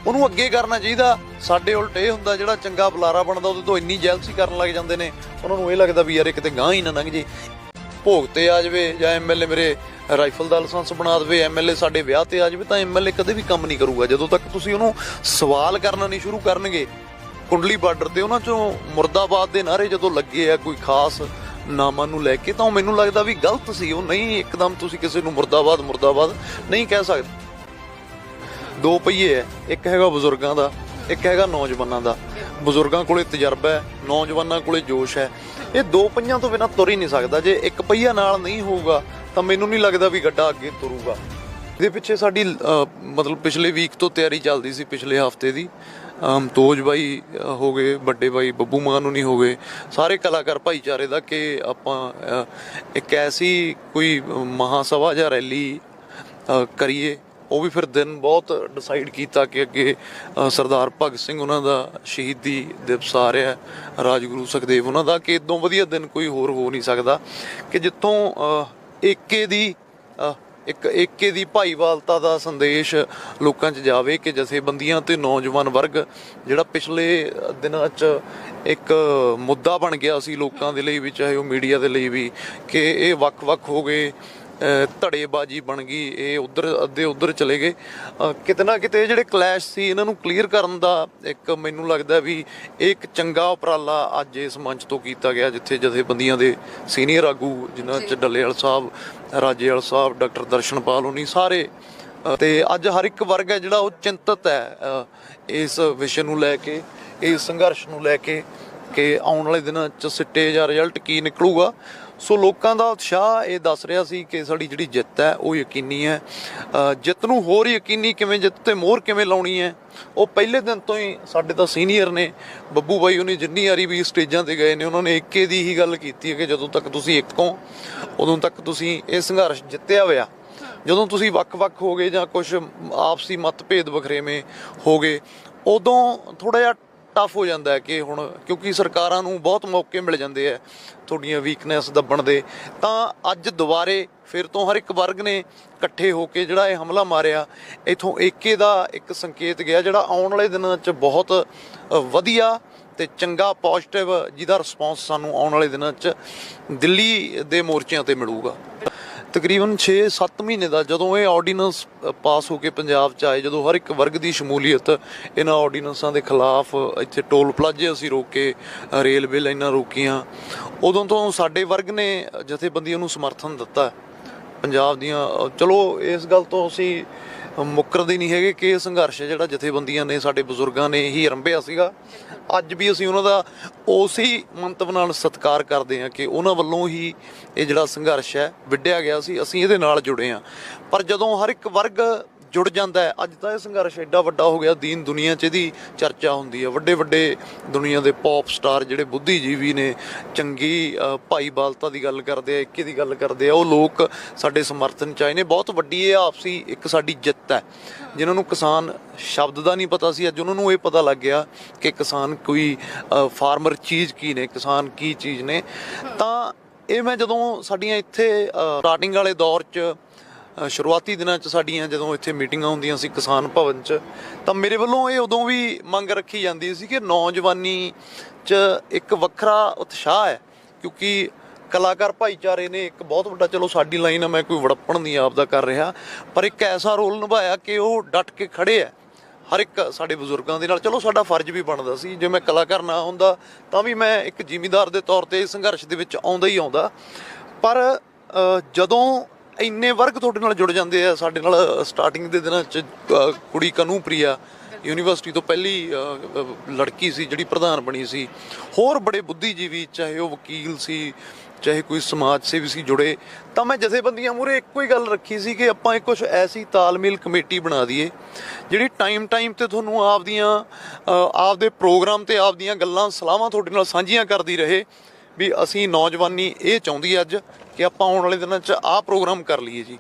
ਉਹਨੂੰ ਅੱਗੇ ਕਰਨਾ ਚਾਹੀਦਾ। ਸਾਡੇ ਉਲਟ ਇਹ ਹੁੰਦਾ, ਜਿਹੜਾ ਚੰਗਾ ਬੁਲਾਰਾ ਬਣਦਾ ਉਹਦੇ ਤੋਂ ਇੰਨੀ ਜੈਲਸੀ ਕਰਨ ਲੱਗ ਜਾਂਦੇ ਨੇ, ਉਹਨਾਂ ਨੂੰ ਇਹ ਲੱਗਦਾ ਵੀ ਯਾਰ ਇਹ ਕਿਤੇ ਗਾਂਹ ਹੀ ਨਾ ਲੰਘ ਜੇ, ਭੋਗ ਤੇ ਆ ਜਾਵੇ, ਜਾਂ MLA ਮੇਰੇ ਰਾਈਫਲ ਦਾ ਲਾਇਸੈਂਸ ਬਣਾ ਦੇਵੇ, MLA ਸਾਡੇ ਵਿਆਹ ਤੇ ਆ ਜਾਵੇ, ਤਾਂ MLA ਕਦੇ ਵੀ ਕੰਮ ਨਹੀਂ ਕਰੂਗਾ ਜਦੋਂ ਤੱਕ ਤੁਸੀਂ ਉਹਨੂੰ ਸਵਾਲ ਕਰਨਾ ਨਹੀਂ ਸ਼ੁਰੂ ਕਰਨਗੇ। ਕੁੰਡਲੀ ਬਾਰਡਰ ਤੇ ਉਹਨਾਂ ਚੋਂ ਮੁਰਦਾਬਾਦ ਦੇ ਨਾਅਰੇ ਜਦੋਂ ਲੱਗੇ ਆ ਕੋਈ ਖਾਸ ਨਾਮਾਂ ਨੂੰ ਲੈ ਕੇ, ਤਾਂ ਉਹ ਮੈਨੂੰ ਲੱਗਦਾ ਵੀ ਗਲਤ ਸੀ। ਉਹ ਨਹੀਂ, ਇੱਕਦਮ ਤੁਸੀਂ ਕਿਸੇ ਨੂੰ ਮੁਰਦਾਬਾਦ ਨਹੀਂ ਕਹਿ ਸਕਦੇ। ਦੋ ਪਹੀਏ ਹੈ, ਇੱਕ ਹੈਗਾ ਬਜ਼ੁਰਗਾਂ ਦਾ, ਇੱਕ ਹੈਗਾ ਨੌਜਵਾਨਾਂ ਦਾ। ਬਜ਼ੁਰਗਾਂ ਕੋਲੇ ਤਜਰਬਾ ਹੈ, ਨੌਜਵਾਨਾਂ ਕੋਲੇ ਜੋਸ਼ ਹੈ। ਇਹ ਦੋ ਪਹੀਆਂ ਤੋਂ ਬਿਨਾਂ ਤੁਰ ਹੀ ਨਹੀਂ ਸਕਦਾ। ਜੇ ਇੱਕ ਪਹੀਆ ਨਾਲ ਨਹੀਂ ਹੋਊਗਾ ਤਾਂ ਮੈਨੂੰ ਨਹੀਂ ਲੱਗਦਾ ਵੀ ਗੱਡਾ ਅੱਗੇ ਤੁਰੂਗਾ। ਇਹਦੇ ਪਿੱਛੇ ਸਾਡੀ ਮਤਲਬ ਪਿਛਲੇ ਵੀਕ ਤੋਂ ਤਿਆਰੀ ਚੱਲਦੀ ਸੀ, ਪਿਛਲੇ ਹਫਤੇ ਦੀ। ਤੋਜ ਬਾਈ ਹੋ ਗਏ, ਵੱਡੇ ਬਾਈ ਬੱਬੂ ਮਾਨੂਨੀ ਹੋ ਗਏ, ਸਾਰੇ ਕਲਾਕਾਰ ਭਾਈਚਾਰੇ ਦਾ, ਕਿ ਆਪਾਂ ਇੱਕ ਐਸੀ ਕੋਈ ਮਹਾ ਸਭਾ ਜਾਂ ਰੈਲੀ ਕਰੀਏ। ਉਹ ਵੀ ਫਿਰ ਦਿਨ ਬਹੁਤ ਡਿਸਾਈਡ ਕੀਤਾ ਕਿ ਅੱਗੇ ਸਰਦਾਰ ਭਗਤ ਸਿੰਘ ਉਹਨਾਂ ਦਾ ਸ਼ਹੀਦੀ ਦਿਵਸ ਆ ਰਿਹਾ, ਰਾਜਗੁਰੂ ਸੁਖਦੇਵ ਉਹਨਾਂ ਦਾ, ਕਿ ਇਦੋਂ ਵਧੀਆ ਦਿਨ ਕੋਈ ਹੋਰ ਹੋ ਨਹੀਂ ਸਕਦਾ, ਕਿ ਜਿੱਥੋਂ ਏਕੇ ਦੀ ਭਾਈਵਾਲਤਾ ਦਾ ਸੰਦੇਸ਼ ਲੋਕਾਂ 'ਚ ਜਾਵੇ, ਕਿ ਜਥੇਬੰਦੀਆਂ ਤੇ ਨੌਜਵਾਨ ਵਰਗ ਜਿਹੜਾ ਪਿਛਲੇ ਦਿਨਾਂ 'ਚ ਇੱਕ ਮੁੱਦਾ ਬਣ ਗਿਆ ਸੀ ਲੋਕਾਂ ਦੇ ਲਈ ਵੀ, ਚਾਹੇ ਉਹ ਮੀਡੀਆ ਦੇ ਲਈ ਵੀ, ਕਿ ਇਹ ਵੱਖ-ਵੱਖ ਹੋ ਗਏ, ਧੜੇਬਾਜ਼ੀ ਬਣ ਗਈ, ਇਹ ਉਧਰ ਅੱਧੇ ਉਧਰ ਚਲੇ ਗਏ। ਕਿਤੇ ਨਾ ਕਿਤੇ ਜਿਹੜੇ ਕਲੈਸ਼ ਸੀ ਇਹਨਾਂ ਨੂੰ ਕਲੀਅਰ ਕਰਨ ਦਾ ਇੱਕ ਮੈਨੂੰ ਲੱਗਦਾ ਵੀ ਇਹ ਇੱਕ ਚੰਗਾ ਉਪਰਾਲਾ ਅੱਜ ਇਸ ਮੰਚ ਤੋਂ ਕੀਤਾ ਗਿਆ, ਜਿੱਥੇ ਜਥੇਬੰਦੀਆਂ ਦੇ ਸੀਨੀਅਰ ਆਗੂ ਜਿਨ੍ਹਾਂ 'ਚ ਡੱਲੇਵਾਲ ਸਾਹਿਬ, ਰਾਜੇਵਾਲ ਸਾਹਿਬ, ਡਾਕਟਰ ਦਰਸ਼ਨਪਾਲ ਹੋਣੀ ਸਾਰੇ, ਤੇ ਅੱਜ ਹਰ ਇੱਕ ਵਰਗ ਹੈ ਜਿਹੜਾ ਉਹ ਚਿੰਤਤ ਹੈ ਇਸ ਵਿਸ਼ੇ ਨੂੰ ਲੈ ਕੇ, ਇਸ ਸੰਘਰਸ਼ ਨੂੰ ਲੈ ਕੇ, ਕਿ ਆਉਣ ਵਾਲੇ ਦਿਨਾਂ 'ਚ ਸਿੱਟੇ ਜਾਂ ਰਿਜ਼ਲਟ ਕੀ ਨਿਕਲੂਗਾ। ਸੋ ਲੋਕਾਂ ਦਾ ਉਤਸ਼ਾਹ ਇਹ ਦੱਸ ਰਿਹਾ ਸੀ ਕਿ ਸਾਡੀ ਜਿਹੜੀ ਜਿੱਤ ਹੈ ਉਹ ਯਕੀਨੀ ਹੈ। ਜਿੱਤ ਨੂੰ ਹੋਰ ਯਕੀਨੀ ਕਿਵੇਂ, ਜਿੱਤ ਤੇ ਮੋਹਰ ਕਿਵੇਂ ਲਾਉਣੀ ਹੈ, ਉਹ ਪਹਿਲੇ ਦਿਨ ਤੋਂ ਹੀ ਸਾਡੇ ਤਾਂ ਸੀਨੀਅਰ ਨੇ, ਬੱਬੂ ਬਾਈ ਉਹਨੇ ਜਿੰਨੀ ਵਾਰੀ ਵੀ ਸਟੇਜਾਂ ਤੇ ਗਏ ਨੇ, ਉਹਨਾਂ ਨੇ ਇੱਕੇ ਦੀ ਹੀ ਗੱਲ ਕੀਤੀ ਹੈ ਕਿ ਜਦੋਂ ਤੱਕ ਤੁਸੀਂ ਇੱਕ ਹੋ ਉਦੋਂ ਤੱਕ ਤੁਸੀਂ ਇਹ ਸੰਘਰਸ਼ ਜਿੱਤਿਆ ਹੋਇਆ। ਜਦੋਂ ਤੁਸੀਂ ਵੱਖ-ਵੱਖ ਹੋ ਗਏ ਜਾਂ ਕੁਝ ਆਪਸੀ ਮਤਭੇਦ ਵਖਰੇਵੇਂ ਹੋ ਗਏ, ਉਦੋਂ ਥੋੜ੍ਹਾ ਜਿਹਾ ਟਫ ਹੋ ਜਾਂਦਾ ਹੈ, ਕਿ ਹੁਣ ਕਿਉਂਕਿ ਸਰਕਾਰਾਂ ਨੂੰ ਬਹੁਤ ਮੌਕੇ ਮਿਲ ਜਾਂਦੇ ਆ ਤੁਹਾਡੀਆਂ ਵੀਕਨੈਸ ਦੱਬਣ ਦੇ। ਤਾਂ ਅੱਜ ਦੁਬਾਰੇ ਫਿਰ ਤੋਂ ਹਰ ਇੱਕ ਵਰਗ ਨੇ ਇਕੱਠੇ ਹੋ ਕੇ ਜਿਹੜਾ ਇਹ ਹਮਲਾ ਮਾਰਿਆ, ਇੱਥੋਂ ਏਕੇ ਦਾ ਇੱਕ ਸੰਕੇਤ ਗਿਆ, ਜਿਹੜਾ ਆਉਣ ਵਾਲੇ ਦਿਨਾਂ 'ਚ ਬਹੁਤ ਵਧੀਆ ਤੇ ਚੰਗਾ ਪੋਜ਼ਿਟਿਵ ਜਿਹਦਾ ਰਿਸਪੌਂਸ ਸਾਨੂੰ ਆਉਣ ਵਾਲੇ ਦਿਨਾਂ 'ਚ ਦਿੱਲੀ ਦੇ ਮੋਰਚਿਆਂ ਤੇ ਮਿਲੂਗਾ। ਤਕਰੀਬਨ 6-7 ਮਹੀਨੇ ਦਾ ਜਦੋਂ ਇਹ ਆਰਡੀਨੈਂਸ ਪਾਸ ਹੋ ਕੇ ਪੰਜਾਬ 'ਚ ਆਏ, ਜਦੋਂ ਹਰ ਇੱਕ ਵਰਗ ਦੀ ਸ਼ਮੂਲੀਅਤ ਇਹਨਾਂ ਆਰਡੀਨੈਂਸਾਂ ਦੇ ਖਿਲਾਫ ਇੱਥੇ ਟੋਲ ਪਲਾਜ਼ੇ ਅਸੀਂ ਰੋਕੇ, ਰੇਲਵੇ ਲਾਈਨਾਂ ਰੋਕੀਆਂ, ਉਦੋਂ ਤੋਂ ਸਾਡੇ ਵਰਗ ਨੇ ਜਥੇਬੰਦੀਆਂ ਨੂੰ ਸਮਰਥਨ ਦਿੱਤਾ। ਪੰਜਾਬ ਦੀਆਂ ਚਲੋ ਇਸ ਗੱਲ ਤੋਂ ਅਸੀਂ ਮੁੱਕਰਦੇ ਨਹੀਂ ਹੈਗੇ ਕਿ ਇਹ ਸੰਘਰਸ਼ ਜਿਹੜਾ ਜਥੇਬੰਦੀਆਂ ਨੇ ਸਾਡੇ ਬਜ਼ੁਰਗਾਂ ਨੇ ਹੀ ਆਰੰਭਿਆ ਸੀਗਾ। ਅੱਜ ਵੀ ਅਸੀਂ ਉਹਨਾਂ ਦਾ ਉਸੇ ਮੰਤਵ ਨਾਲ ਸਤਿਕਾਰ ਕਰਦੇ ਹਾਂ ਕਿ ਉਹਨਾਂ ਵੱਲੋਂ ਹੀ ਇਹ ਜਿਹੜਾ ਸੰਘਰਸ਼ ਹੈ ਵਿੱਢਿਆ ਗਿਆ ਸੀ, ਅਸੀਂ ਇਹਦੇ ਨਾਲ ਜੁੜੇ ਹਾਂ। ਪਰ ਜਦੋਂ ਹਰ ਇੱਕ ਵਰਗ ਜੁੜ ਜਾਂਦਾ ਹੈ, ਅੱਜ ਤਾਂ ਇਹ ਸੰਘਰਸ਼ ਐਡਾ ਵੱਡਾ ਹੋ ਗਿਆ, ਦੀਨ ਦੁਨੀਆ 'ਚ ਇਹਦੀ ਚਰਚਾ ਹੁੰਦੀ ਹੈ। ਵੱਡੇ ਵੱਡੇ ਦੁਨੀਆ ਦੇ ਪੌਪ ਸਟਾਰ ਜਿਹੜੇ ਬੁੱਧੀਜੀਵੀ ਨੇ, ਚੰਗੀ ਭਾਈਵਾਲਤਾ ਦੀ ਗੱਲ ਕਰਦੇ ਆ, ਏਕੇ ਦੀ ਗੱਲ ਕਰਦੇ ਆ, ਉਹ ਲੋਕ ਸਾਡੇ ਸਮਰਥਨ 'ਚ ਆਏ ਨੇ। ਬਹੁਤ ਵੱਡੀ ਇਹ ਆਪਸੀ ਇੱਕ ਸਾਡੀ ਜਿੱਤ ਹੈ। ਜਿਨ੍ਹਾਂ ਨੂੰ ਕਿਸਾਨ ਸ਼ਬਦ ਦਾ ਨਹੀਂ ਪਤਾ ਸੀ, ਅੱਜ ਉਹਨਾਂ ਨੂੰ ਇਹ ਪਤਾ ਲੱਗ ਗਿਆ ਕਿ ਕਿਸਾਨ ਕੋਈ ਫਾਰਮਰ ਚੀਜ਼ ਕੀ ਨੇ, ਕਿਸਾਨ ਕੀ ਚੀਜ਼ ਨੇ। ਤਾਂ ਇਹ ਮੈਂ ਜਦੋਂ ਸਾਡੀਆਂ ਇੱਥੇ ਸਟਾਰਟਿੰਗ ਵਾਲੇ ਦੌਰ 'ਚ ਸ਼ੁਰੂਆਤੀ ਦਿਨਾਂ 'ਚ ਸਾਡੀਆਂ ਜਦੋਂ ਇੱਥੇ ਮੀਟਿੰਗਾਂ ਹੁੰਦੀਆਂ ਸੀ ਕਿਸਾਨ ਭਵਨ 'ਚ, ਤਾਂ ਮੇਰੇ ਵੱਲੋਂ ਇਹ ਉਦੋਂ ਵੀ ਮੰਗ ਰੱਖੀ ਜਾਂਦੀ ਸੀ ਕਿ ਨੌਜਵਾਨੀ 'ਚ ਇੱਕ ਵੱਖਰਾ ਉਤਸ਼ਾਹ ਹੈ, ਕਿਉਂਕਿ ਕਲਾਕਾਰ ਭਾਈਚਾਰੇ ਨੇ ਇੱਕ ਬਹੁਤ ਵੱਡਾ, ਚਲੋ ਸਾਡੀ ਲਾਈਨ ਆ, ਮੈਂ ਕੋਈ ਵੜਪਣ ਨਹੀਂ ਆਪਦਾ ਕਰ ਰਿਹਾ, ਪਰ ਇੱਕ ਐਸਾ ਰੋਲ ਨਿਭਾਇਆ ਕਿ ਉਹ ਡਟ ਕੇ ਖੜੇ ਆ ਹਰ ਇੱਕ ਸਾਡੇ ਬਜ਼ੁਰਗਾਂ ਦੇ ਨਾਲ। ਚਲੋ ਸਾਡਾ ਫਰਜ਼ ਵੀ ਬਣਦਾ ਸੀ, ਜੇ ਮੈਂ ਕਲਾਕਾਰ ਨਾ ਹੁੰਦਾ ਤਾਂ ਵੀ ਮੈਂ ਇੱਕ ਜ਼ਿਮੀਂਦਾਰ ਦੇ ਤੌਰ ਤੇ ਸੰਘਰਸ਼ ਦੇ ਵਿੱਚ ਆਉਂਦਾ ਹੀ ਆਉਂਦਾ। ਪਰ ਜਦੋਂ ਇੰਨੇ ਵਰਗ ਤੁਹਾਡੇ ਨਾਲ ਜੁੜ ਜਾਂਦੇ ਆ, ਸਾਡੇ ਨਾਲ ਸਟਾਰਟਿੰਗ ਦੇ ਦਿਨਾਂ 'ਚ ਕੁੜੀ ਕਨੂਪ੍ਰਿਆ ਯੂਨੀਵਰਸਿਟੀ ਤੋਂ ਪਹਿਲੀ ਲੜਕੀ ਸੀ ਜਿਹੜੀ ਪ੍ਰਧਾਨ ਬਣੀ ਸੀ, ਹੋਰ ਬੜੇ ਬੁੱਧੀਜੀਵੀ, ਚਾਹੇ ਉਹ ਵਕੀਲ ਸੀ, ਚਾਹੇ ਕੋਈ ਸਮਾਜ ਸੇਵੀ ਸੀ, ਜੁੜੇ। ਤਾਂ ਮੈਂ ਜਥੇਬੰਦੀਆਂ ਮੂਹਰੇ ਇੱਕੋ ਹੀ ਗੱਲ ਰੱਖੀ ਸੀ ਕਿ ਆਪਾਂ ਇੱਕ ਕੁਛ ਐਸੀ ਤਾਲਮੇਲ ਕਮੇਟੀ ਬਣਾ ਦਈਏ ਜਿਹੜੀ ਟਾਈਮ ਤੇ ਤੁਹਾਨੂੰ ਆਪਦੇ ਪ੍ਰੋਗਰਾਮ ਤੇ ਆਪਦੀਆਂ ਗੱਲਾਂ ਸਲਾਹਾਂ ਤੁਹਾਡੇ ਨਾਲ ਸਾਂਝੀਆਂ ਕਰਦੀ ਰਹੇ ਵੀ ਅਸੀਂ ਨੌਜਵਾਨੀ ਇਹ ਚਾਹੁੰਦੀ ਅੱਜ ਕਿ ਆਪਾਂ ਆਉਣ ਵਾਲੇ ਦਿਨਾਂ 'ਚ ਆਹ ਪ੍ਰੋਗਰਾਮ ਕਰ ਲਈਏ ਜੀ।